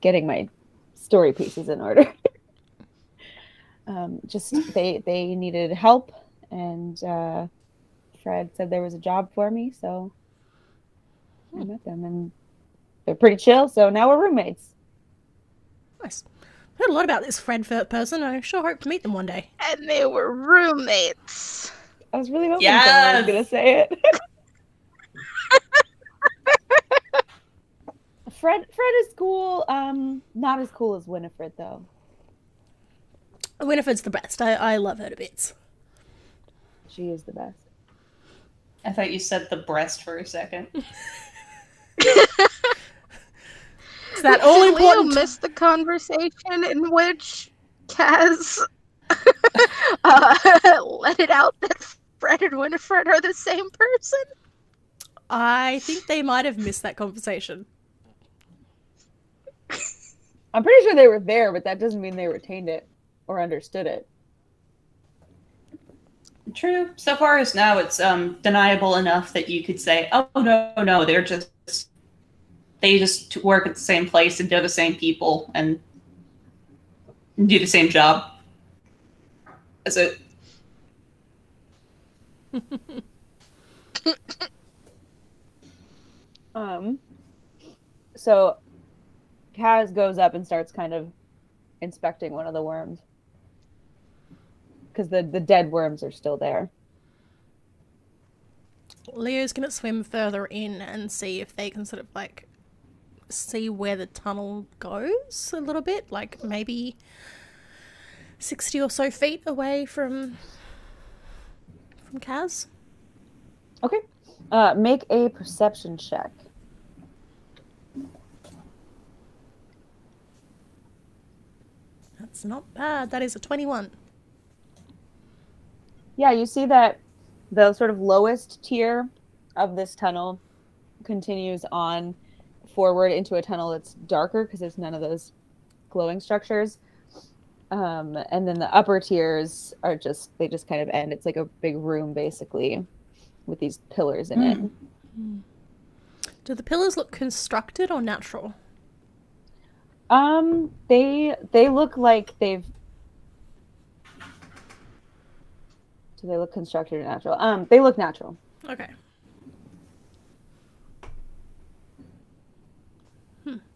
getting my story pieces in order. Just they needed help, and Fred said there was a job for me, so I met them, and they're pretty chill, so now we're roommates. Nice. I heard a lot about this Fred person. I sure hope to meet them one day. And they were roommates. I was really hoping someone was going to say it. Fred is cool. Not as cool as Winifred, though. Winifred's the best. I love her to bits. She is the best. I thought you said the breast for a second. Is that all important? Leo missed the conversation in which Kaz let it out that Fred and Winifred are the same person? I think they might have missed that conversation. I'm pretty sure they were there, but that doesn't mean they retained it or understood it. True. So far as now, it's deniable enough that you could say, "Oh no, they just work at the same place and know the same people and do the same job." That's it. So Kaz goes up and starts kind of inspecting one of the worms, because the dead worms are still there. Leo's gonna swim further in and see if they can sort of like see where the tunnel goes a little bit, like maybe 60 or so feet away from Kaz. Okay. Make a perception check. That's not bad. That is a 21. Yeah, you see that the sort of lowest tier of this tunnel continues on forward into a tunnel that's darker because there's none of those glowing structures. And then the upper tiers are just kind of end. It's like a big room basically with these pillars in it. Do the pillars look constructed or natural? They look like they've... Do they look constructed or natural? They look natural. Okay.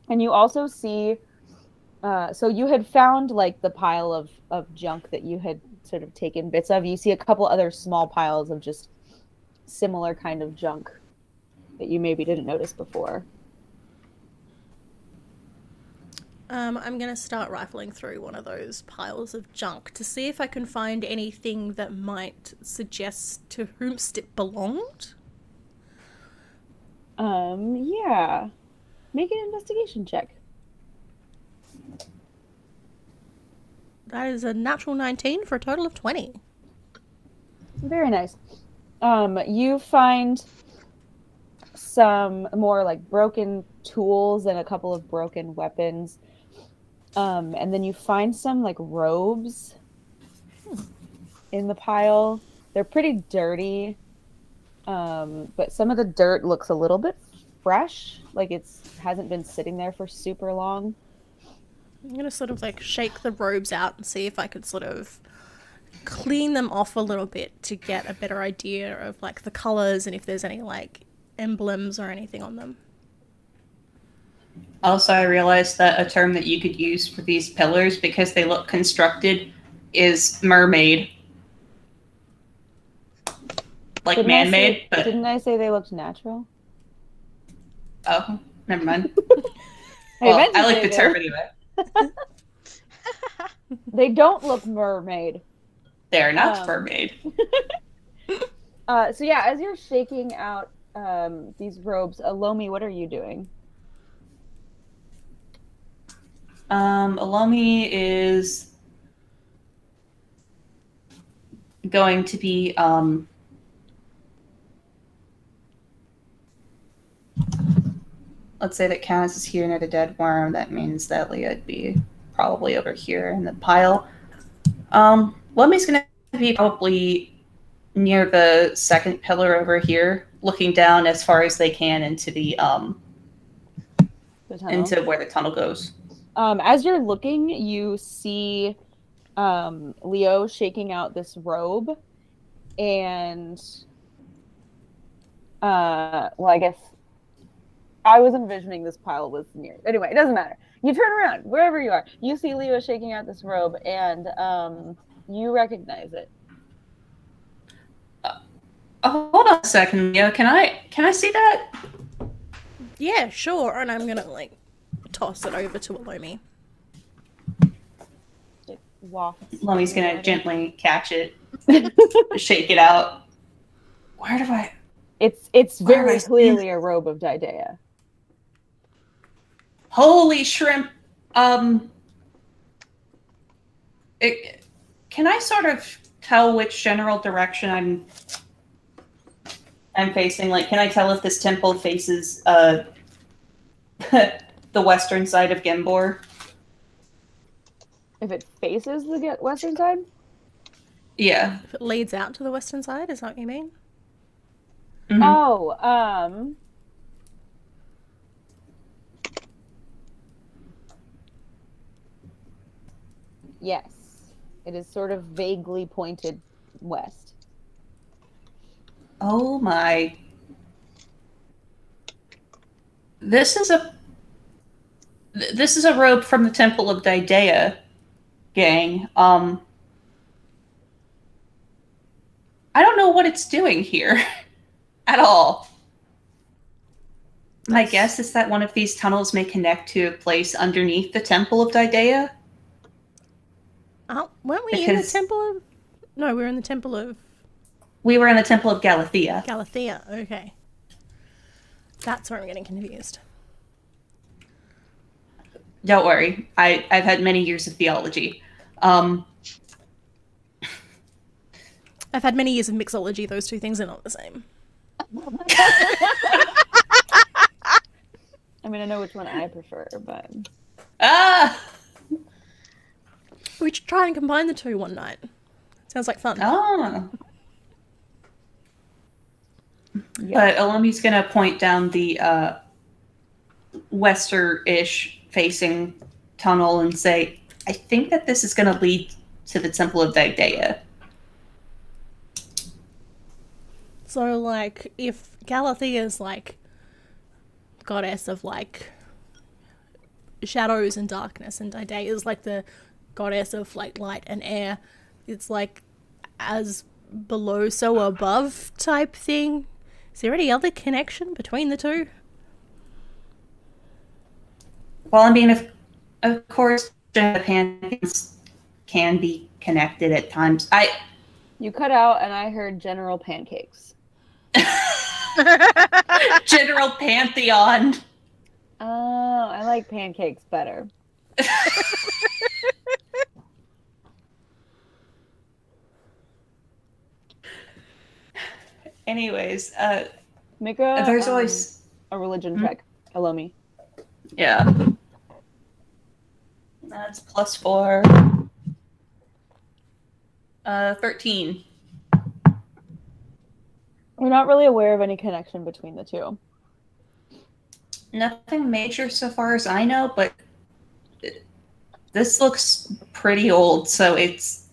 And you also see, so you had found like the pile of junk that you had sort of taken bits of. You see a couple other small piles of just similar kind of junk that you maybe didn't notice before. I'm going to start rifling through one of those piles of junk to see if I can find anything that might suggest to whomst it belonged. Yeah. Make an investigation check. That is a natural 19 for a total of 20. Very nice. You find some more like broken tools and a couple of broken weapons. And then you find some like robes in the pile. They're pretty dirty. But some of the dirt looks a little bit fresh, like hasn't been sitting there for super long. I'm gonna sort of like shake the robes out and see if I could sort of clean them off a little bit to get a better idea of like the colors and if there's any like emblems or anything on them. Also, I realized that a term that you could use for these pillars, because they look constructed, is mermaid. Like man-made, but... Didn't I say they looked natural? Oh, never mind. Well, I like the term anyway. They don't look mermaid. They're not mermaid. So yeah, as you're shaking out these robes, Elomi, what are you doing? Elomi is going to be let's say that Kaz is here near the dead worm. That means that Leah'd be probably over here in the pile. Elomi's gonna be probably near the second pillar over here, looking down as far as they can into the into where the tunnel goes. As you're looking, you see Leo shaking out this robe, and well, I guess I was envisioning this pile was near. Anyway, it doesn't matter. You turn around, wherever you are, you see Leo shaking out this robe, and you recognize it. Hold on a second, Leo. Can I see that? Yeah, sure. And I'm gonna like toss it over to Elomi. Elomi's gonna gently catch it, shake it out. Where do I? It's very clearly a robe of Daidea. Holy shrimp! Can I sort of tell which general direction I'm facing? Like, can I tell if this temple faces the western side of Gimbor? If it faces the western side? Yeah. If it leads out to the western side, is that what you mean? Mm-hmm. Oh, yes. It is sort of vaguely pointed west. Oh my. This is a robe from the Temple of Daidea, gang. I don't know what it's doing here at all. My guess is that one of these tunnels may connect to a place underneath the Temple of Daidea. Oh, weren't we in the Temple of... No, we were in the Temple of... We were in the Temple of Galathea. Galathea, okay. That's where I'm getting confused. Don't worry. I've had many years of theology. I've had many years of mixology. Those two things are not the same. I mean, I know which one I prefer, but... We should try and combine the two one night. Sounds like fun. Oh. But Elomi's going to point down the western-ish facing tunnel and say, I think that this is going to lead to the Temple of Daidea. So, like, if Galathea is, like, goddess of, like, shadows and darkness, and Daidea is, like, the goddess of, like, light and air, it's, like, as below, so above type thing. Is there any other connection between the two? Well, I mean, of course, pantheons can be connected at times. You cut out, and I heard General Pancakes. General Pantheon. Oh, I like pancakes better. Anyways, Make a there's always a religion check, Elomi. yeah. That's +4. 13. We're not really aware of any connection between the two. Nothing major so far as I know, but this looks pretty old, so it's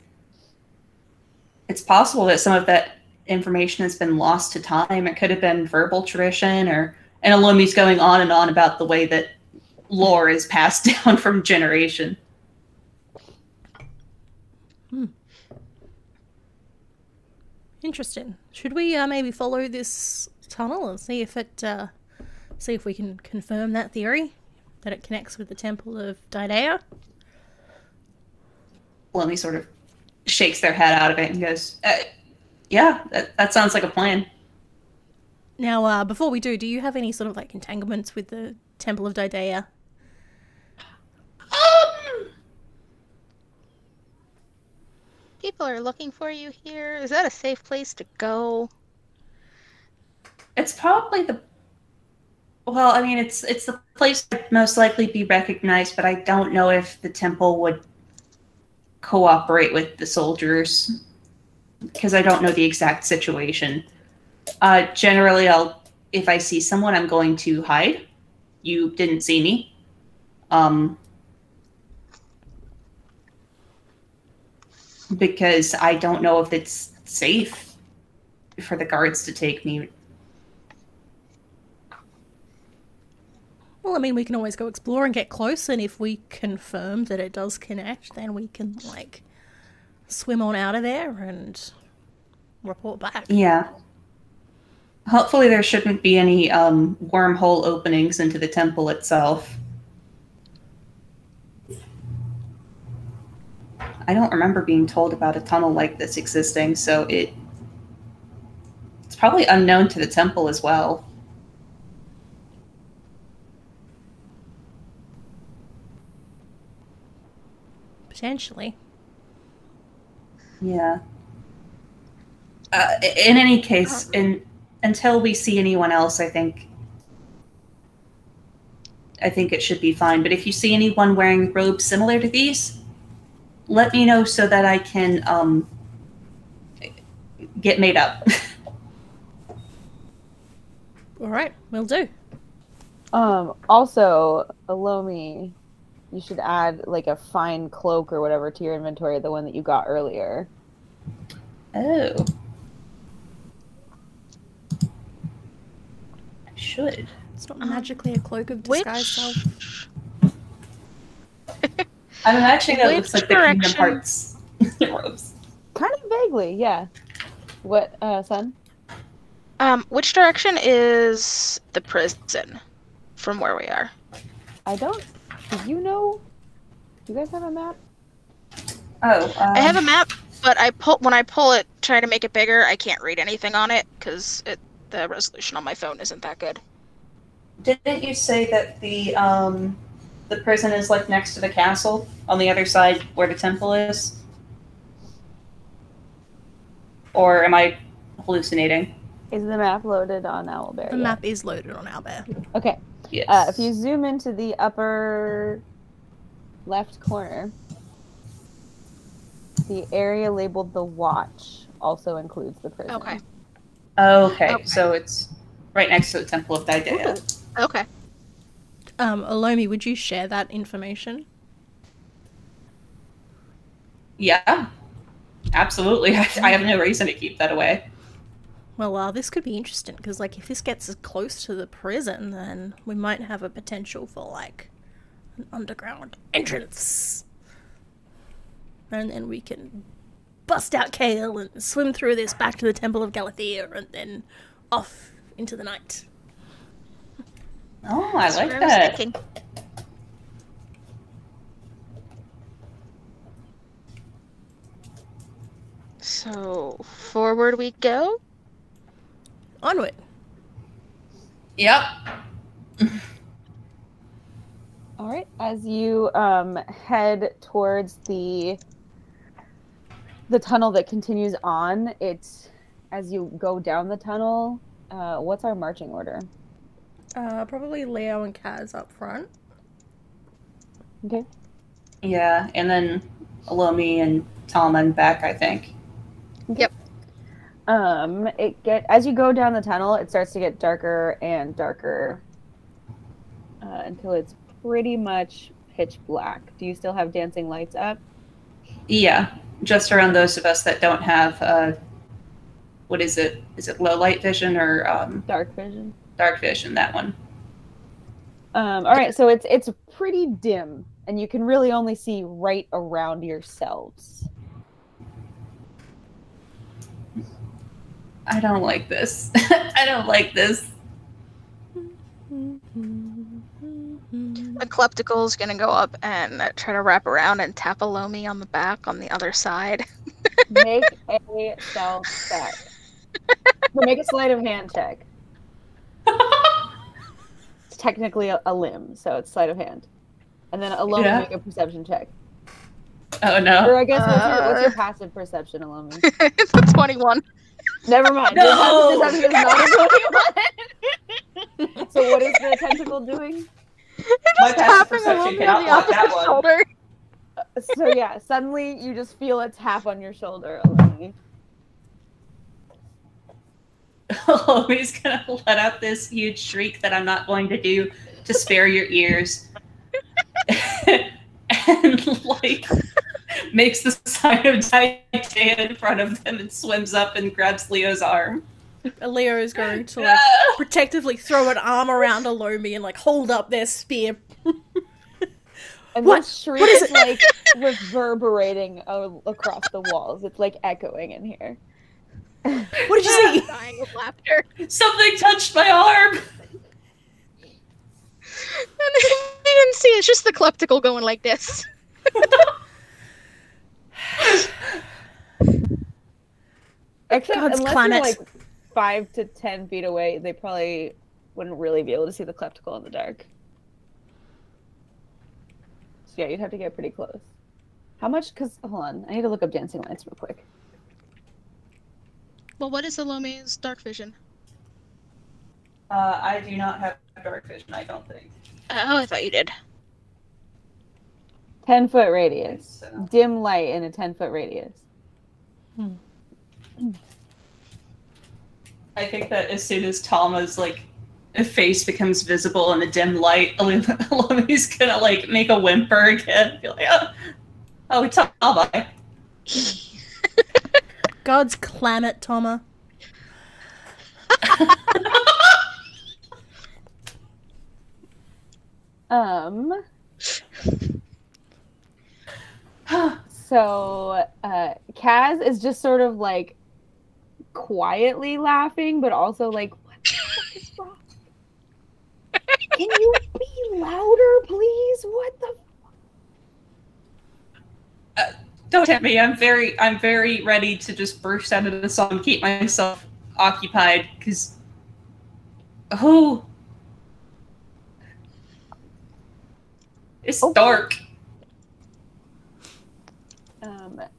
possible that some of that information has been lost to time. It could have been verbal tradition, and Elomi's going on and on about the way that lore is passed down from generation. Interesting. Should we maybe follow this tunnel and see if we can confirm that theory that it connects with the Temple of Didea? Elomi sort of shakes their head out of it and goes, "Yeah, that sounds like a plan." Now, before we do you have any sort of like entanglements with the Temple of Didea? People are looking for you here. Is that a safe place to go? It's probably well, I mean, it's the place that most likely be recognized, but I don't know if the temple would cooperate with the soldiers because I don't know the exact situation. Generally, if I see someone, I'm going to hide. You didn't see me. Because I don't know if it's safe for the guards to take me. Well, I mean, we can always go explore and get close, and if we confirm that it does connect, then we can, like, swim on out of there and report back. Yeah. Hopefully there shouldn't be any wormhole openings into the temple itself. I don't remember being told about a tunnel like this existing, so it's probably unknown to the temple as well. Potentially. Yeah. In any case, until we see anyone else, I think it should be fine. But if you see anyone wearing robes similar to these, let me know so that I can get made up. All right, will do. Also, Elomi, you should add like a fine cloak or whatever to your inventory, the one that you got earlier. Oh. I should. It's not magically a cloak of disguise self. I'm imagining it looks like the Kingdom direction? Hearts robes. Kind of vaguely, yeah. What, son? Which direction is the prison from where we are? Do you know? Do you guys have a map? Oh, I have a map, but when I pull it, try to make it bigger, I can't read anything on it because the resolution on my phone isn't that good. Didn't you say that the prison is like next to the castle on the other side where the temple is? Or am I hallucinating? Is the map loaded on Owlbear? The map is loaded on Owlbear. Okay. Yes. If you zoom into the upper left corner, the area labeled the Watch also includes the prison. Okay. Okay, so it's right next to the Temple of Didea. Okay. Elomi, would you share that information? Yeah, absolutely. I have no reason to keep that away. Well, this could be interesting, because, like, if this gets us close to the prison, then we might have a potential for, like, an underground entrance. And then we can bust out Kale and swim through this back to the Temple of Galathea and then off into the night. Oh, I like That's what that. I was thinking. So, forward we go? Onward. Yep. All right. As you head towards the tunnel that continues on, it as you go down the tunnel, what's our marching order? Probably Leo and Kaz up front. Okay. Yeah, and then Elomi and Thauma in back, I think. Yep. As you go down the tunnel, it starts to get darker and darker until it's pretty much pitch black. Do you still have dancing lights up? Yeah, just around those of us that don't have, what is it? Is it low light vision or Dark vision? Dark vision, that one. All right, so it's pretty dim, and you can really only see right around yourselves. I don't like this. I don't like this. Ecleptical's gonna go up and try to wrap around and tap Elomi on the back on the other side. Make a stealth check. So make a sleight of hand check. It's technically a limb, so it's sleight of hand. And then Elomi, make a perception check. Oh no. Or I guess what's your passive perception, Elomi? It's a 21. Never mind. No! Your passive perception is not a 21. So what is the tentacle doing? My passive Tapping perception Elomi cannot on the block that opposite one. shoulder. So yeah, suddenly you just feel a tap on your shoulder, Elomi. Elomi's gonna let out this huge shriek that I'm not going to do to spare your ears. And like makes the sign of Diana in front of them and swims up and grabs Leo's arm. Leo is going to like protectively throw an arm around Elomi and like hold up their spear. And What? this shriek What is is like reverberating across the walls. It's like echoing in here. What did you see? Dying of laughter. Something touched my arm. And you didn't see it's just the Kleptical going like this. Except God's unless planet. you're like 5 to 10 feet away, they probably wouldn't really be able to see the Kleptical in the dark. So yeah, you'd have to get pretty close. How much? Because hold on, I need to look up dancing lights real quick. Well, what is Elomi's dark vision? I do not have dark vision, I don't think. Oh, I thought you did. 10-foot radius. So. Dim light in a 10-foot radius. I think that as soon as Thalma's like face becomes visible in the dim light, Elomi's gonna like make a whimper again. Be like, oh, Thauma. God's climate, Thauma. So Kaz is just sort of like quietly laughing, but also like, what the fuck is wrong? Can you be louder, please? What the? Don't tempt me. I'm very ready to just burst out of the song and keep myself occupied because it's dark.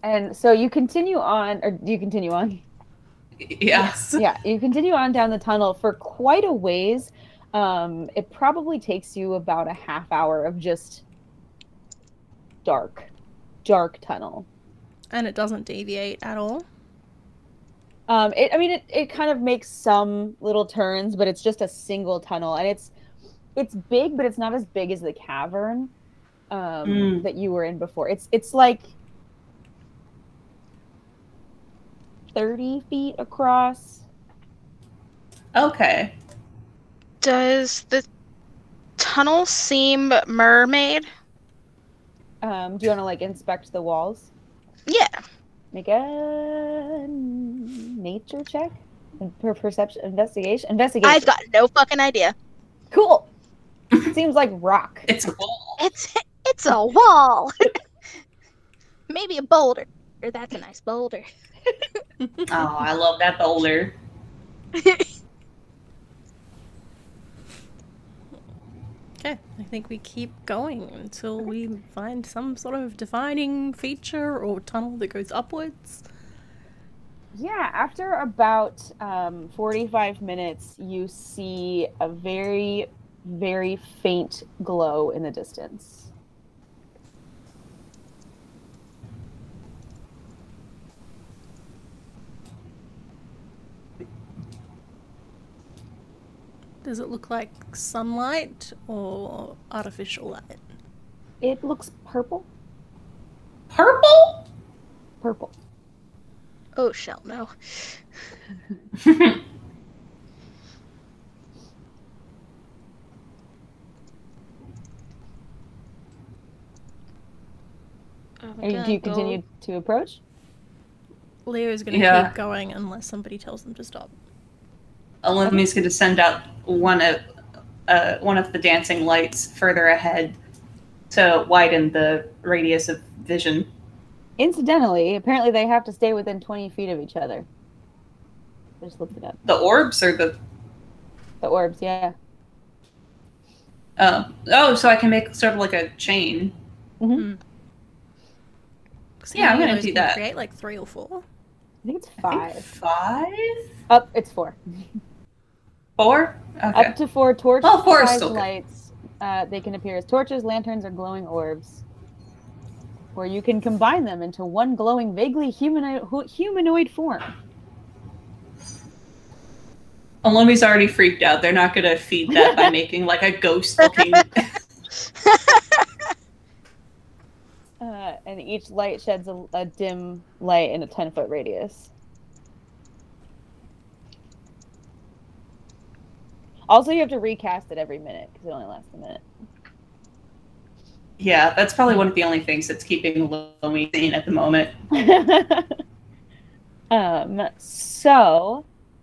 And so you continue on, or do you continue on? Yes. Yeah, you continue on down the tunnel for quite a ways. It probably takes you about a half hour of just dark tunnel. And it doesn't deviate at all. It kind of makes some little turns, but it's just a single tunnel, and it's big, but it's not as big as the cavern that you were in before. It's like 30 feet across. Okay. Does the tunnel seem mermaid? Do you want to like inspect the walls? Yeah. Make a nature check for perception, investigation. I've got no fucking idea. Cool. Seems like rock. It's a wall. It's a wall. Maybe a boulder. That's a nice boulder. Oh, I love that boulder. Okay, I think we keep going until we find some sort of defining feature or tunnel that goes upwards. Yeah, after about 45 minutes, you see a very, very faint glow in the distance. Does it look like sunlight or artificial light? It looks purple. Purple? Purple. Oh, shell, no. Do you continue to approach? Leo's going to keep going unless somebody tells them to stop. Elomi's going to send out one of the dancing lights further ahead to widen the radius of vision. Incidentally, apparently they have to stay within 20 feet of each other. I just looked it up. The orbs or the... The orbs, yeah. Oh, so I can make sort of like a chain. Mm-hmm. Yeah, I'm going to do that. Create like 3 or 4. I think it's 5. 5? Oh, it's 4. 4? Okay. Up to 4 torch 4 is sized still good. lights. They can appear as torches, lanterns, or glowing orbs. Or you can combine them into one glowing, vaguely humanoid form. Elomi's already freaked out. They're not going to feed that by making like a ghost-looking... And each light sheds a dim light in a 10-foot radius. Also, you have to recast it every minute, because it only lasts a minute. Yeah, that's probably one of the only things that's keeping Elomi sane at the moment.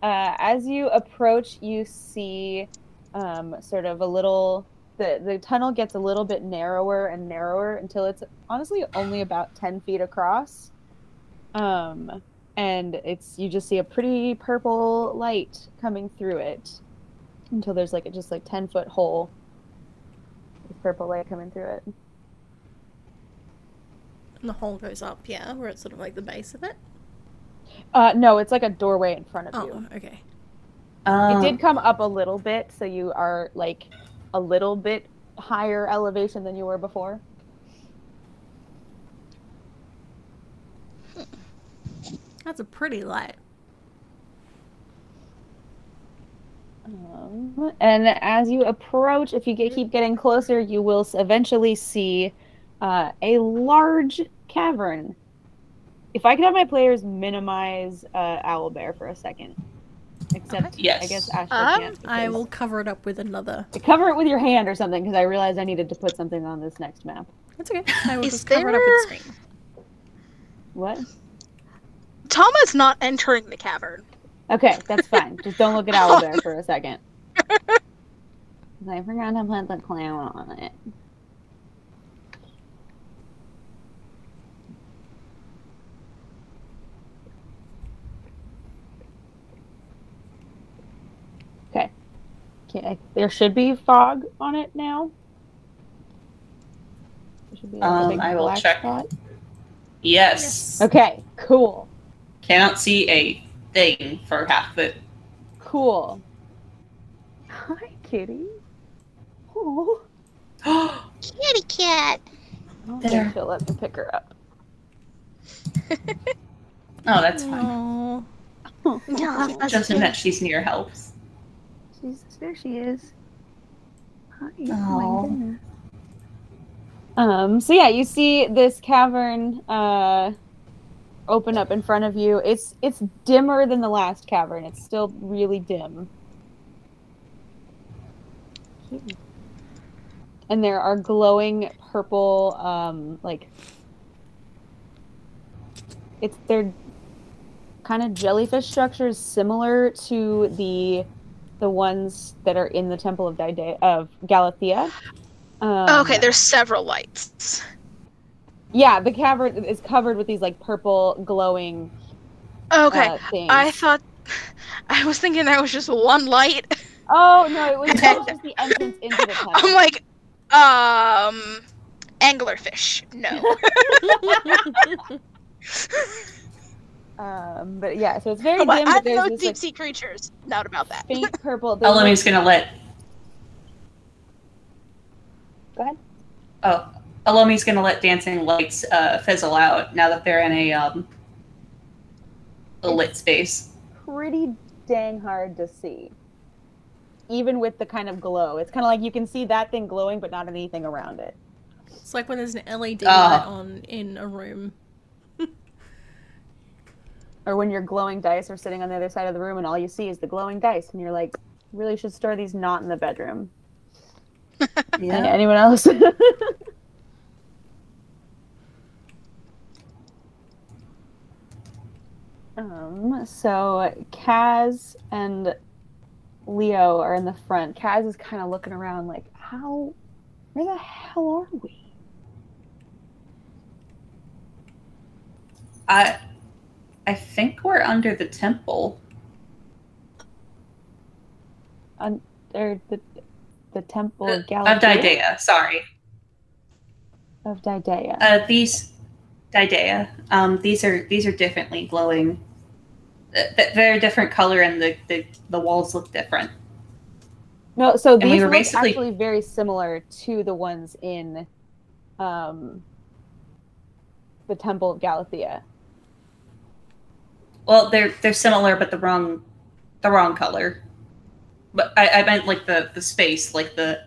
As you approach, you see sort of a little... The tunnel gets a little bit narrower and narrower until it's honestly only about 10 feet across. And you just see a pretty purple light coming through it until there's like a 10-foot hole with purple light coming through it. And the hole goes up, yeah, where it's sort of like the base of it? No, it's like a doorway in front of you. Oh, okay. It did come up a little bit, so you are like a little bit higher elevation than you were before. That's a pretty light. And as you approach, if you keep getting closer, you will eventually see a large cavern. If I could have my players minimize Owlbear for a second. Except, yes. I guess Ashta can't. I will cover it up with another. Cover it with your hand or something, because I realized I needed to put something on this next map. That's okay. I will just cover it up with the screen. What? Thauma's not entering the cavern. Okay, that's fine. Just don't look at Owlbear for a second. I forgot to put the clown on it. Okay, there should be fog on it now. There should be a big I will black check. spot. Yes. Okay, cool. Cannot see a thing for half of it. Cool. Hi, kitty. Oh. Kitty cat. There. She'll let me pick her up. Oh, that's fine. No, Just in that she's near helps. There she is. Hi. Oh. My goodness. So yeah, you see this cavern open up in front of you. It's dimmer than the last cavern. It's still really dim. And there are glowing purple, they're kind of jellyfish structures similar to the ones that are in the Temple of Galathea. Okay, there's several lights. Yeah, the cavern is covered with these like purple glowing things. I was thinking there was just one light. Oh no, it was just the entrance into the tunnel. I'm like, anglerfish. No. But yeah, so it's very But dim, I but know there's this deep like sea creatures. Not about that. faint purple. Elomi's gonna let. Go ahead. Oh, Elomi's gonna let dancing lights fizzle out now that they're in a lit space. Pretty dang hard to see, even with the kind of glow. It's kind of like you can see that thing glowing, but not anything around it. It's like when there's an LED light on in a room. Or when your glowing dice are sitting on the other side of the room and all you see is the glowing dice, and you're like, really should store these not in the bedroom. Yeah. Anyone else? So Kaz and Leo are in the front. Kaz is kind of looking around like, where the hell are we? I think we're under the temple. Or the temple of Of Galatea? Didea, sorry. Of Didea. These are differently glowing. They're a different color, and the walls look different. No, so And we these were look basically- actually very similar to the ones in the Temple of Galatea. Well, they're similar, but the wrong color. But I meant like the space, like the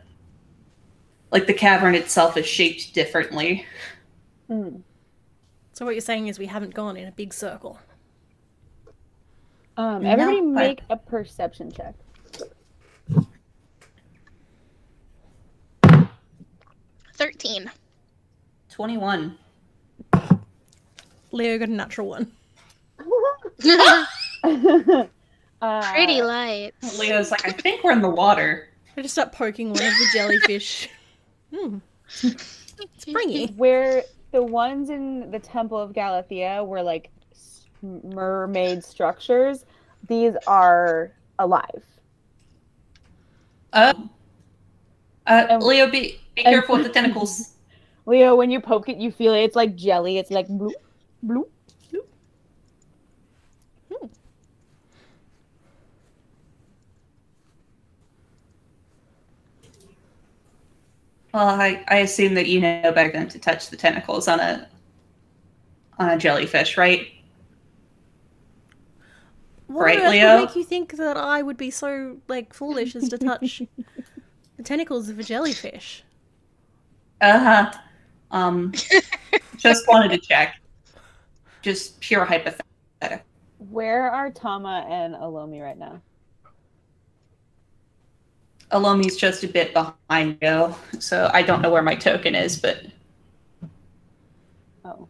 cavern itself is shaped differently. Mm. So what you're saying is we haven't gone in a big circle. Everybody make a perception check. 13. 21. Leo got a natural one. Pretty light. Leo's like, I think we're in the water. I just start poking one of the jellyfish. Springy. Where the ones in the Temple of Galatea were like mermaid structures, these are alive. Leo, be careful with the tentacles. Leo, when you poke it, you feel it. It's like jelly. It's like bloop, bloop, bloop. Well, I assume that you know better than to touch the tentacles on a jellyfish, right? What Right, on earth Leo? would make you think that I would be so foolish as to touch the tentacles of a jellyfish? Just wanted to check. Just pure hypothetical. Where are Thauma and Elomi right now? Elomi's just a bit behind you, so I don't know where my token is, but Oh.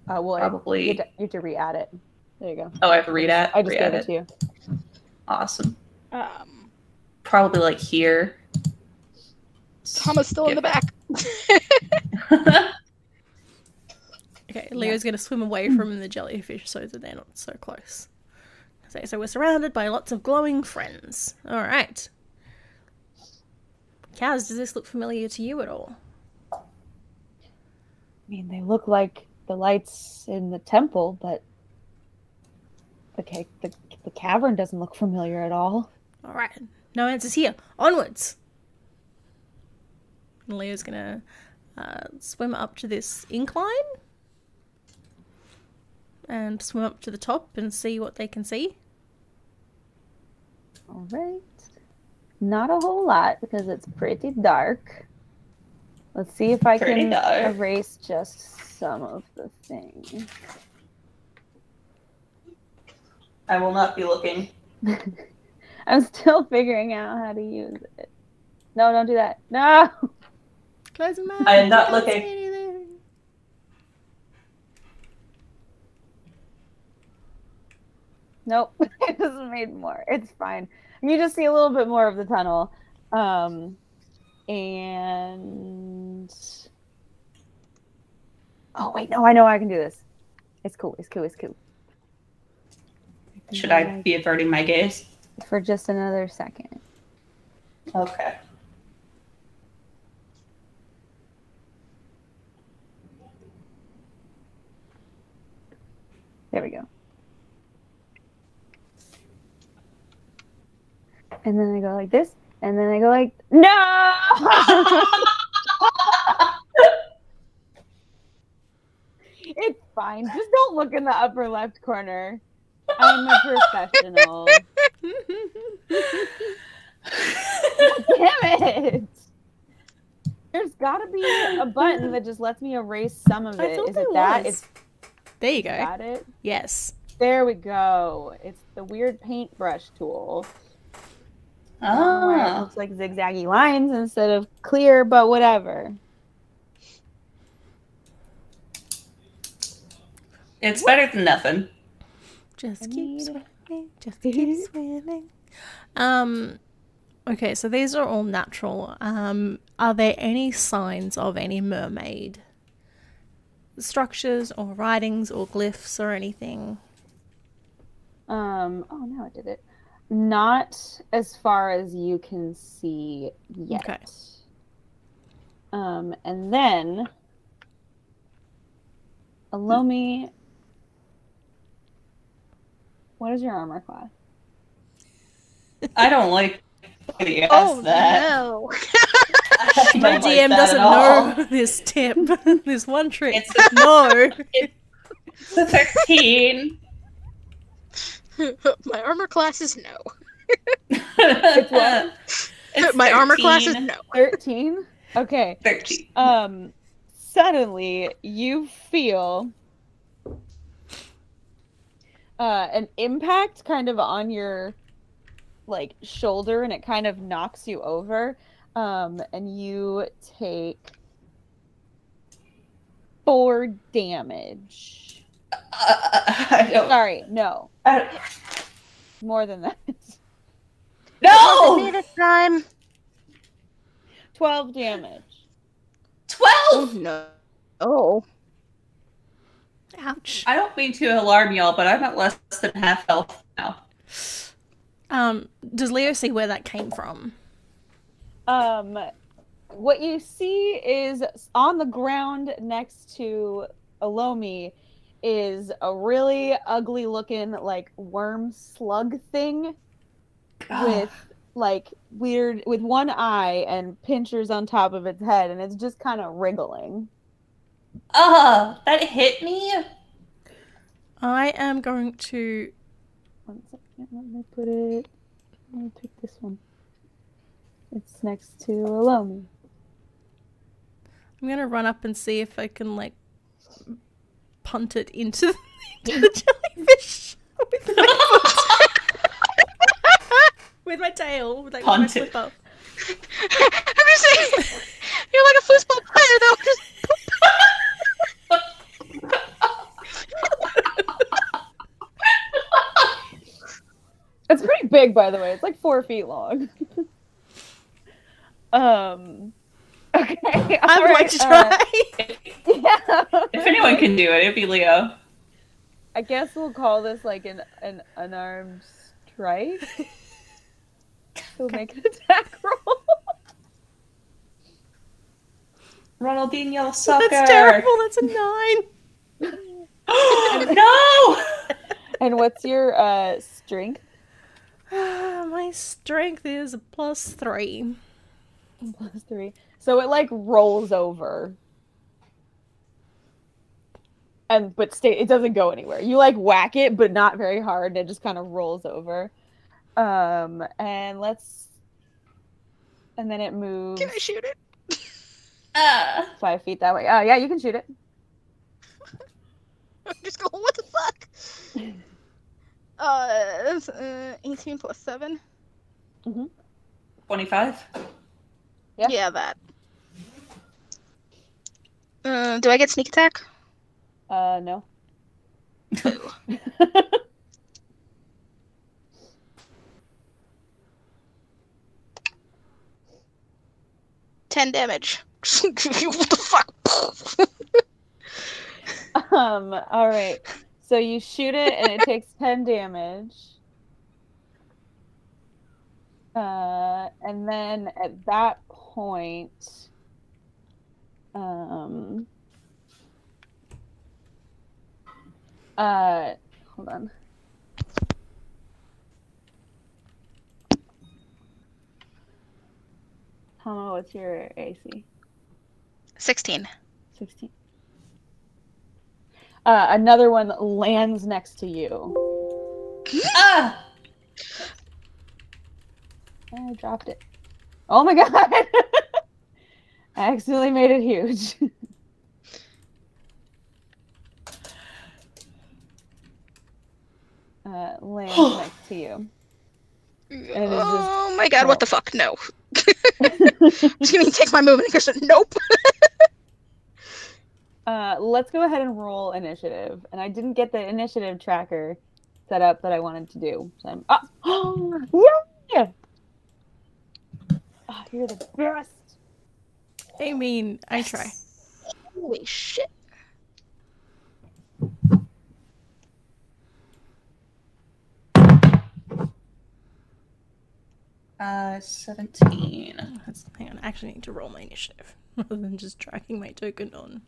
Well, probably. you have to re-add it. There you go. Oh, I have to read it. I just gave it to you. Awesome. Um, Probably like here. Thomas still in the back. Okay, Leo's going to swim away from the jellyfish so that they're not so close. So we're surrounded by lots of glowing friends. All right. Kaz, does this look familiar to you at all? I mean, they look like the lights in the temple, but the cavern doesn't look familiar at all. All right. No answers here. Onwards. And Leo's going to swim up to this incline and swim up to the top and see what they can see. All right. Not a whole lot because it's pretty dark. Let's see if I Pretty can dark. erase just some of the things. I will not be looking. I'm still figuring out how to use it. No, don't do that. No! Close your mouth. I am not Can't see looking. anything. Nope. It doesn't made more. It's fine. You just see a little bit more of the tunnel. And... Oh, wait. No, I know I can do this. It's cool. It's cool. It's cool. Should I be averting my gaze? For just another second. Okay. There we go. And then I go like this, and then I go like, no! It's fine. Just don't look in the upper left corner. I'm a professional. Damn it! There's gotta be a button that just lets me erase some of it. Is it that? It's there you go. Got it? Yes. There we go. It's the weird paintbrush tool. Oh. It looks like zigzaggy lines instead of clear, but whatever. It's better than nothing. Just keep swimming. Just keep swimming. Okay, so these are all natural. Are there any signs of any mermaid structures or writings or glyphs or anything? Oh, now I did it. Not as far as you can see yet. Okay. And then Elomi, what is your armor class? I don't like to ask that. No. My DM doesn't know this tip. This one trick. No. It's a 13. My armor class is no. It's what? It's My 13. armor class is no. 13? Okay. 13. Suddenly you feel an impact kind of on your like shoulder, and it kind of knocks you over. And you take 4 damage. Sorry, no. More than that. No! This time. 12 damage. 12! Oh no. Oh. Ouch. I don't mean to alarm y'all, but I'm at less than half health now. Does Leo see where that came from? What you see is on the ground next to Elomi is a really ugly looking like worm slug thing with like weird with one eye and pincers on top of its head, and it's just kind of wriggling. That hit me. I am going to 1 second, let me put it. Let me pick this one. It's next to Elomi. I'm gonna run up and see if I can like punt it into the jellyfish with my foot. With my tail, like Punt with my it. flipper. I'm just saying, you're like a foosball player though. Just It's pretty big, by the way. It's like 4 feet long. Okay. I'd like to try. Yeah. If anyone can do it, it'd be Leo. I guess we'll call this like an unarmed strike. So make an attack roll. Ronaldinho sucker. That's terrible. That's a 9. No! And what's your strength? My strength is a +3. +3. So it like rolls over. But it doesn't go anywhere. You like whack it, but not very hard, and it just kind of rolls over. And then it moves. can I shoot it? 5 feet that way. Yeah, you can shoot it. I'm just going, what the fuck? It's, 18 plus 7. 25. Yeah. Yeah, that. Do I get sneak attack? No. 10 damage. What the fuck? All right. So you shoot it, and it takes 10 damage. And then at that point, hold on. Thauma, what's your AC? 16. 16. Another one lands next to you. Ah! I dropped it. Oh my god! I accidentally made it huge. Lands next to you. Oh my god, what the fuck? No. Just gonna take my movement and nope. Let's go ahead and roll initiative. And I didn't get the initiative tracker set up that I wanted to do. So I'm... yeah! Oh, you're the best. I mean, I try. Holy shit. Uh, 17. Hang on, I actually need to roll my initiative rather than just dragging my token on.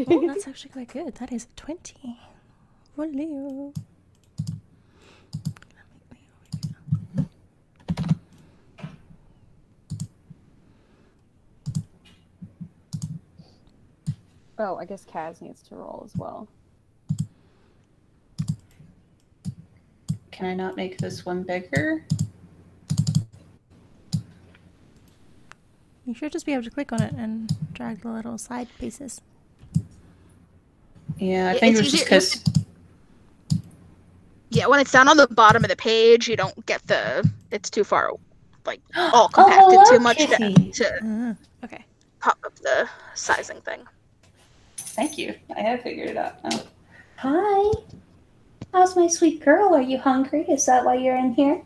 Oh, that's actually quite good. That is a 20. For Leo. Oh, I guess Kaz needs to roll as well. Can I not make this one bigger? You should just be able to click on it and drag the little side pieces. Yeah, I think it was just because... Yeah, when it's down on the bottom of the page, you don't get the... It's too far, like, all compacted too much to Okay. pop up the sizing thing. Thank you. I have figured it out now. Hi. How's my sweet girl? Are you hungry? Is that why you're in here?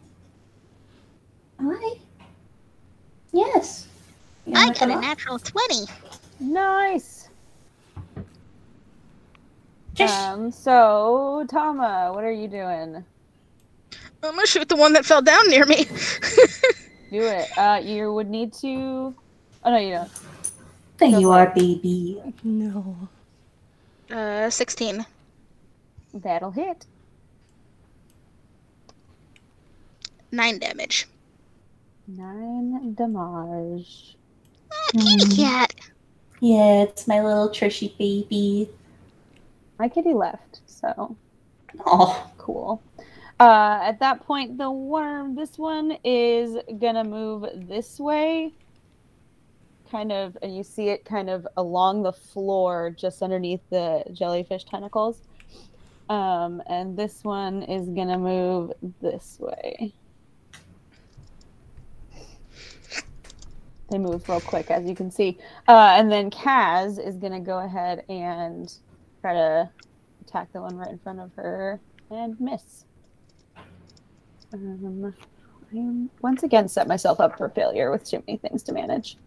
Hi. Yes. I got a natural 20. Nice. Just... So, Thauma, what are you doing? I'm gonna shoot the one that fell down near me. Do it. You would need to... Oh, no, you don't. There you are, baby. No. 16. That'll hit. 9 damage. 9 damage. Kitty cat. Yeah, it's my little Trishy baby. My kitty left, so... Oh. Cool. At that point, the worm, this one is gonna move this way. Kind of, and you see it kind of along the floor just underneath the jellyfish tentacles. And this one is gonna move this way. They move real quick, as you can see. And then Kaz is gonna go ahead and try to attack the one right in front of her and miss. I once again set myself up for failure with too many things to manage.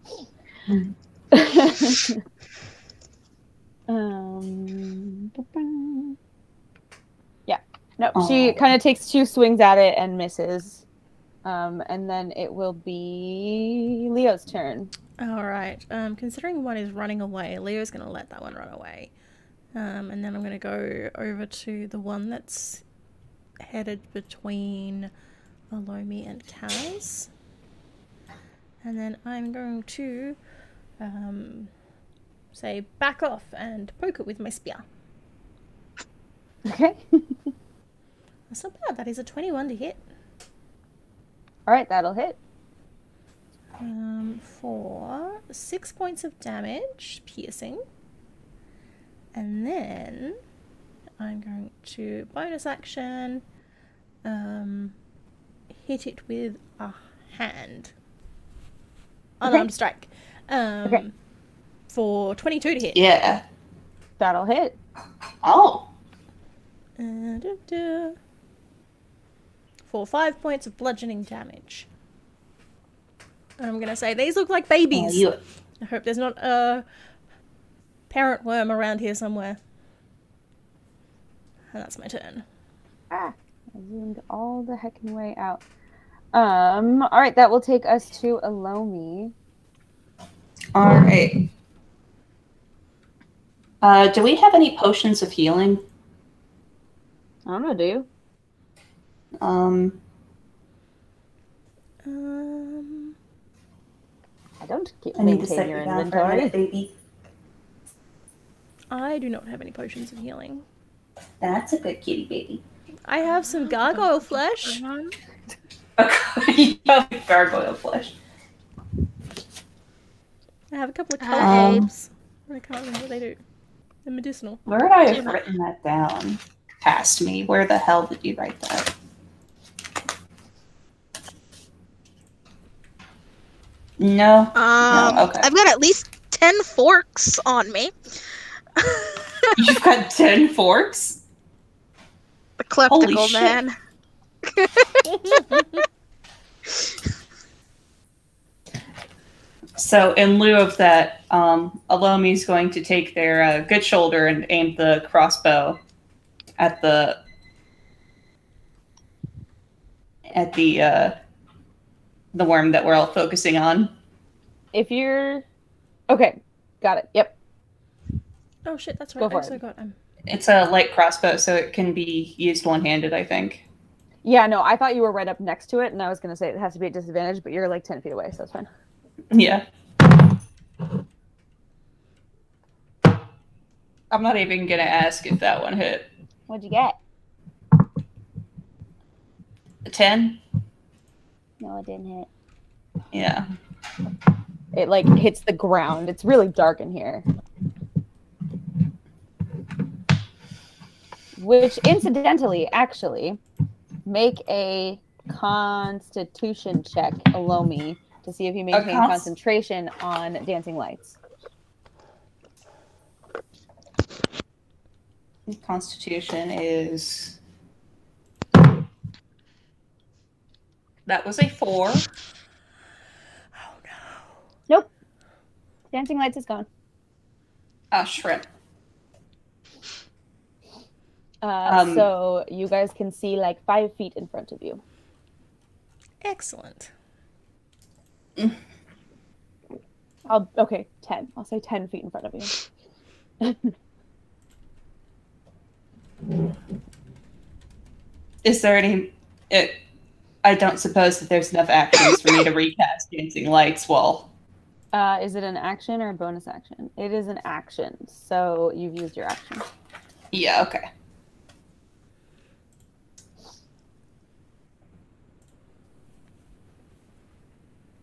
Yeah. No, she kind of takes 2 swings at it and misses. And then it will be Leo's turn. All right. Considering one is running away, Leo's going to let that one run away. And then I'm going to go over to the one that's headed between Elomi and Kaz. And then I'm going to say back off and poke it with my spear. Okay. That's not bad. That is a 21 to hit. All right, that'll hit. For 6 points of damage, piercing. And then I'm going to bonus action hit it with a hand. Unarmed strike. For 22 to hit. Yeah. That'll hit. Oh. For 5 points of bludgeoning damage. I'm going to say these look like babies. Oh, I hope there's not a parent worm around here somewhere. And that's my turn. I zoomed all the heckin' way out. All right, that will take us to Elomi. All right. Do we have any potions of healing? I don't know, do you? don't I need to set maintain you your down for a minute, inventory. baby. I do not have any potions of healing. That's a good kitty baby. I have some gargoyle flesh. You have gargoyle flesh. I have a couple of Hey. kelp bulbs. I can't remember what they do. They're medicinal. Where would I have written that down? Past me. Where the hell did you write that? No. No, okay. I've got at least 10 forks on me. You've got 10 forks? The kleptical Holy shit. man. So in lieu of that, Elomi's going to take their good shoulder and aim the crossbow at the worm that we're all focusing on. If you're... Okay, got it. Yep. Oh shit, that's right. Go I for also it. got It's a light crossbow, so it can be used one-handed, I think. Yeah, no, I thought you were right up next to it, and I was going to say it has to be at disadvantage, but you're like 10 feet away, so that's fine. Yeah. I'm not even gonna ask if that one hit. What'd you get? A 10? No, it didn't hit. Yeah. It, like, hits the ground. It's really dark in here. Which, incidentally, actually, make a Constitution check, Elomi, to see if you maintain concentration on dancing lights. Constitution is... That was a 4. Oh no. Nope. Dancing lights is gone. Oh, shrimp. So you guys can see like 5 feet in front of you. Excellent. Okay, 10. I'll say 10 feet in front of you. Is there any... I don't suppose that there's enough actions for me to recast Dancing Lights while... Is it an action or a bonus action? It is an action, so you've used your action. Yeah, okay.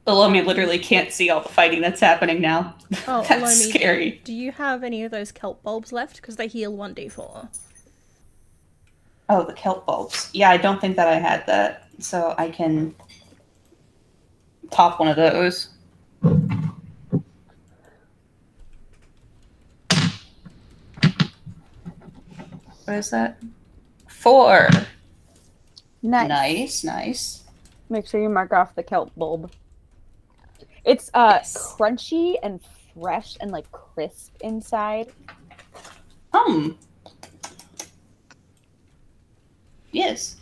Elomi literally can't see all the fighting that's happening now. Oh, That's Elomi, scary. Do you have any of those kelp bulbs left? Because they heal 1d4. Oh, the kelp bulbs. Yeah, I don't think that I had that, so I can pop one of those. What is that? 4. Nice. Nice. Make sure you mark off the kelp bulb. It's Yes. crunchy and fresh and like crisp inside. Yes.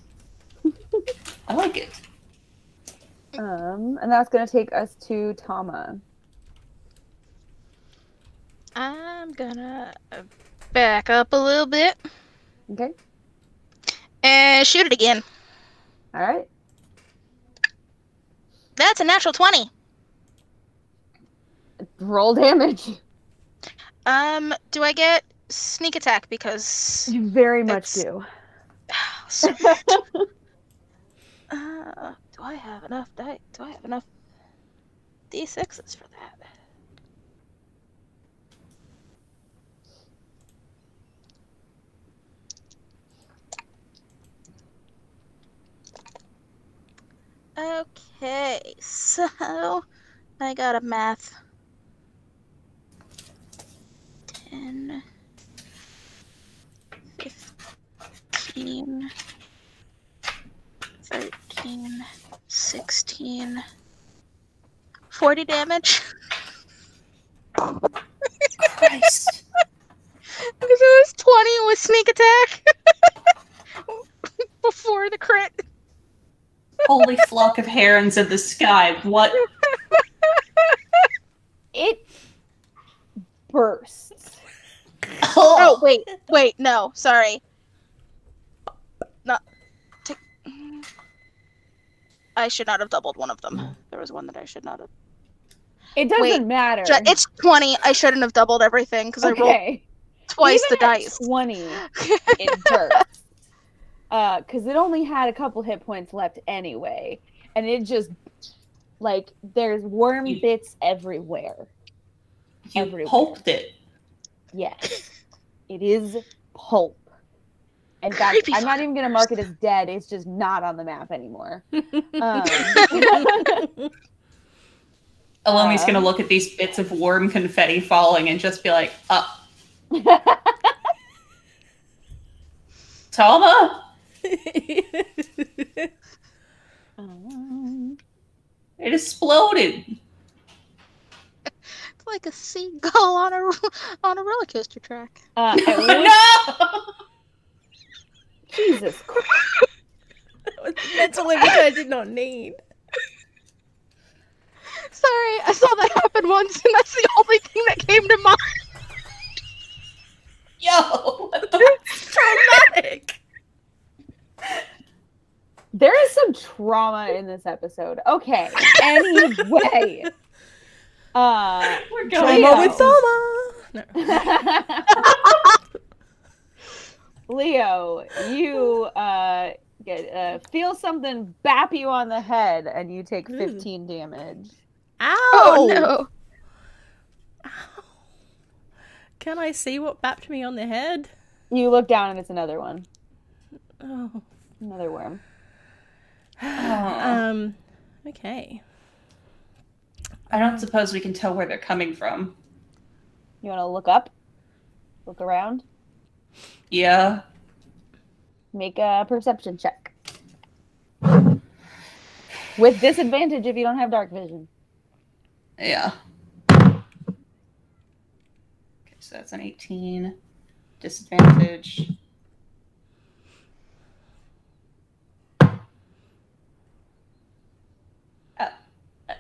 I like it. And that's gonna take us to Thauma. I'm gonna back up a little bit Okay. and shoot it again. All right. That's a natural 20. Roll damage. Do I get sneak attack because You very much It's- do. so much. Do I have enough die? Do I have enough D6s for that? Okay, so I got a math. 10, 15, 13, 16, 40 damage. Christ. Because it was 20 with sneak attack before the crit. Holy flock of herons in the sky. What? It bursts. Oh, wait, no, sorry. I should not have doubled one of them. There was one that I should not have. It doesn't Wait, matter. It's 20. I shouldn't have doubled everything because I rolled twice Even the at dice. 20, it bursts. Because it only had a couple hit points left anyway. And it just, like, there's worm bits everywhere. You pulped it. Yes. It is pulp. In fact, I'm not even going to mark it as dead. It's just not on the map anymore. Elomi's going to look at these bits of worm confetti falling and just be like, Thauma? It exploded. It's like a seagull on a roller coaster track. No! Jesus Christ. That was mental image I did not need. Sorry, I saw that happen once, and that's the only thing that came to mind. Yo! Traumatic. There is some trauma in this episode. Okay. Anyway. We're Trauma going with Thauma. No. Leo, you feel something bap you on the head, and you take 15 damage. Ow! Oh no! Ow. Can I see what bapped me on the head? You look down, and it's another one. Oh. Another worm. Okay. I don't suppose we can tell where they're coming from. You want to look up? Look around? Yeah. Make a perception check. With disadvantage if you don't have dark vision. Yeah. Okay, so that's an 18. Disadvantage.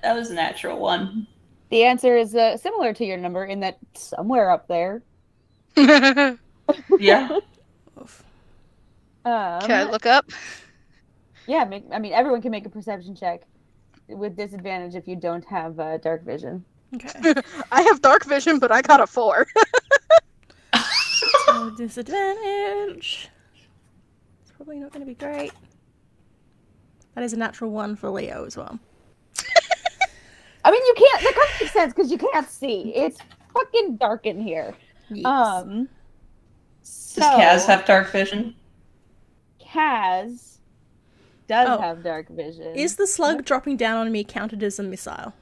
That was a natural one. The answer is similar to your number in that somewhere up there. Yeah. Can I look up? Yeah, everyone can make a perception check with disadvantage if you don't have dark vision. Okay. I have dark vision, but I got a 4. So disadvantage. It's probably not going to be great. That is a natural 1 for Leo as well. I mean, you can't. That kind of makes sense because you can't see. It's fucking dark in here. Yes. So, Does Kaz have dark vision? Kaz does have dark vision. Is the slug dropping down on me counted as a missile?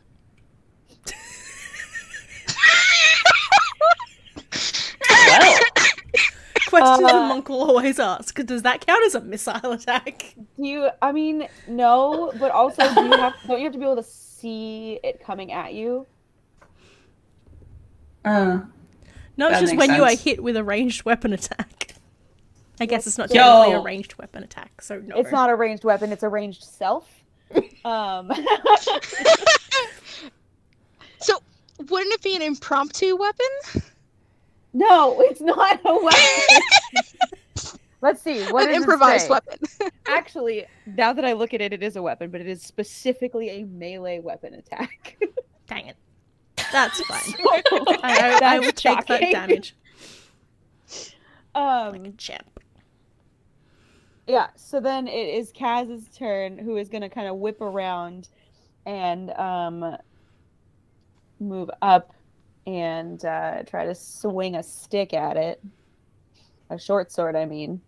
Well. Questions the monk will always ask. Does that count as a missile attack? No, but also don't you have to be able to see it coming at you? No, it's just when you are hit with a ranged weapon attack. I guess it's not technically a ranged weapon attack, so no. It's not a ranged weapon, it's a ranged self. So, wouldn't it be an impromptu weapon? No, it's not a weapon. Let's see. What An does improvised it say? weapon. Actually, now that I look at it, it is a weapon, but it is specifically a melee weapon attack. Dang it. That's fine. That's I will take that shocking. damage. Like a champ. Yeah, so then it is Kaz's turn, who is going to kind of whip around and move up and try to swing a stick at it. A short sword, I mean.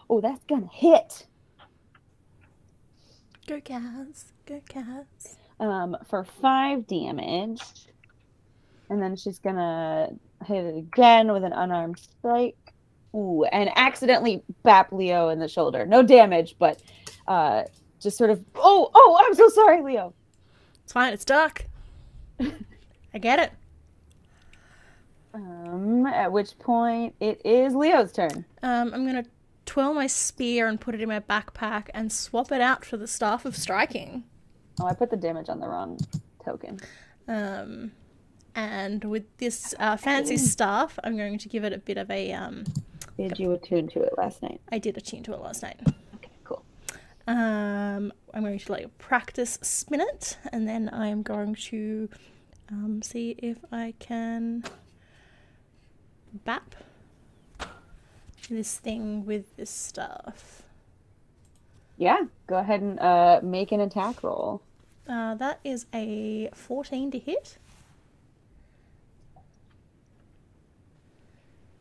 Oh, that's going to hit. Go Kaz. Go Kaz. For 5 damage. And then she's going to hit it again with an unarmed strike. Ooh, and accidentally bap Leo in the shoulder. No damage, but just sort of... Oh, I'm so sorry, Leo. It's fine, it's dark. I get it. At which point it is Leo's turn. I'm going to twirl my spear and put it in my backpack and swap it out for the Staff of Striking. Oh, I put the damage on the wrong token. And with this fancy staff, I'm going to give it a bit of a... Did you attune to it last night? I did attune to it last night. Okay, cool. A I'm going to like practice spin it, and then I am going to see if I can bap this thing with this stuff. Yeah, go ahead and make an attack roll. That is a 14 to hit.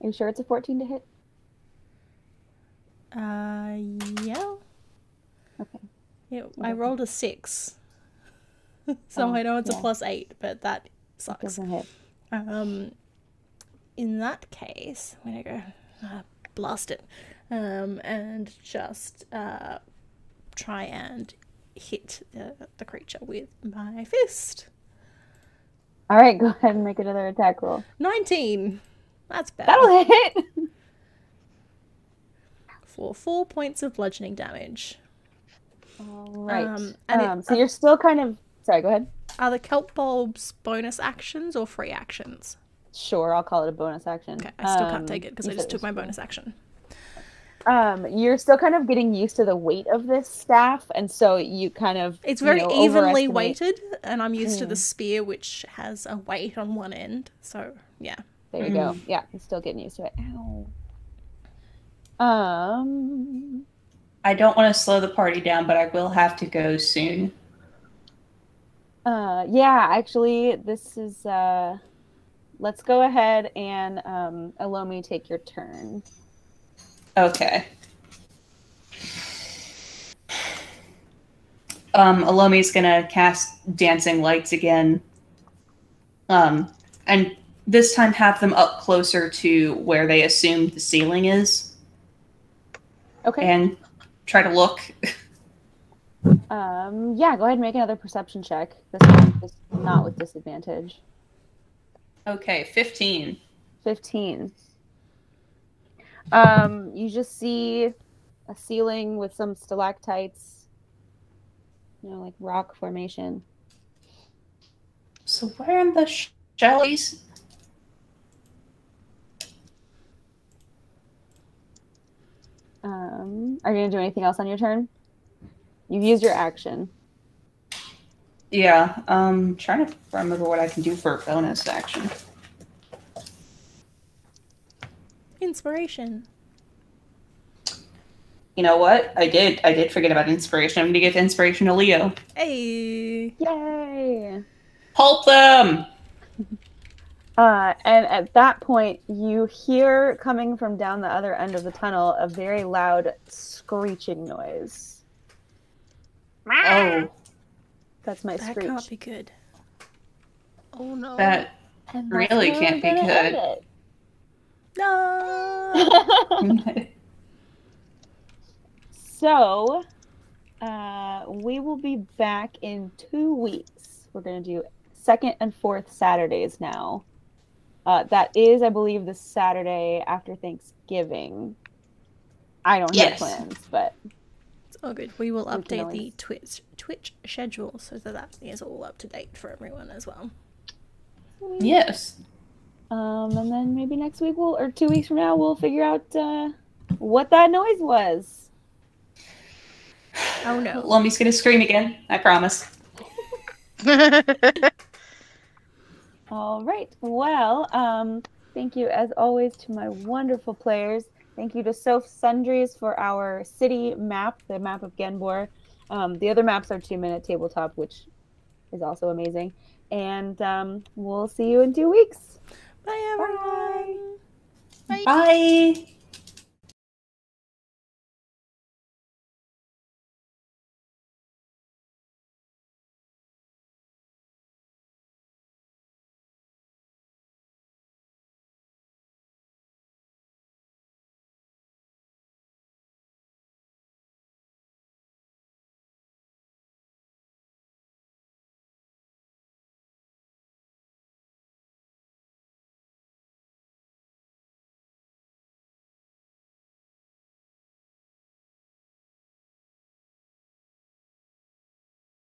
Are you sure it's a 14 to hit? Yeah. Okay. Yeah, I rolled a 6. So I know it's a +8, but that sucks. Doesn't hit. In that case, I'm gonna go blast it, and just try and hit the creature with my fist. All right, go ahead and make another attack roll. 19. That's better. That'll hit. For 4 points of bludgeoning damage. All right. And so you're still kind of... Sorry, go ahead. Are the kelp bulbs bonus actions or free actions? Sure, I'll call it a bonus action. Okay, I still can't take it because I just took my bonus action. You're still kind of getting used to the weight of this staff, and so you kind of... It's very evenly weighted, and I'm used to the spear, which has a weight on one end. So, yeah. There you go. Yeah, I'm still getting used to it. Ow. I don't want to slow the party down, but I will have to go soon. Yeah, actually, this is... Let's go ahead and Elomi, take your turn. Okay. Elomi's gonna cast Dancing Lights again. And this time have them up closer to where they assume the ceiling is. Okay. And try to look. Yeah, go ahead and make another perception check. This time, just not with disadvantage. Okay, 15. 15. You just see a ceiling with some stalactites, like rock formation. So where in the shellies? Are you going to do anything else on your turn? You've used your action. Yeah, trying to remember what I can do for a bonus action. Inspiration. You know what? I did forget about inspiration. I'm going to give inspiration to Leo. Hey! Yay! Help them! And at that point, you hear coming from down the other end of the tunnel a very loud screeching noise. Oh. That's my That screech. can't be good. Oh no. That really can't be good. No! So, we will be back in 2 weeks. We're going to do 2nd and 4th Saturdays now. That is, I believe, the Saturday after Thanksgiving. I don't have plans, but... It's all good. We will update the Twitch schedule so that is all up to date for everyone as well. Yes. And then maybe next week or 2 weeks from now, we'll figure out what that noise was. Oh no. Lomi's gonna scream again, I promise. All right. Well, thank you as always to my wonderful players. Thank you to Soph Sundries for our city map, the map of Genbor. The other maps are 2-minute tabletop, which is also amazing. And we'll see you in 2 weeks. Bye everyone. Bye. Bye!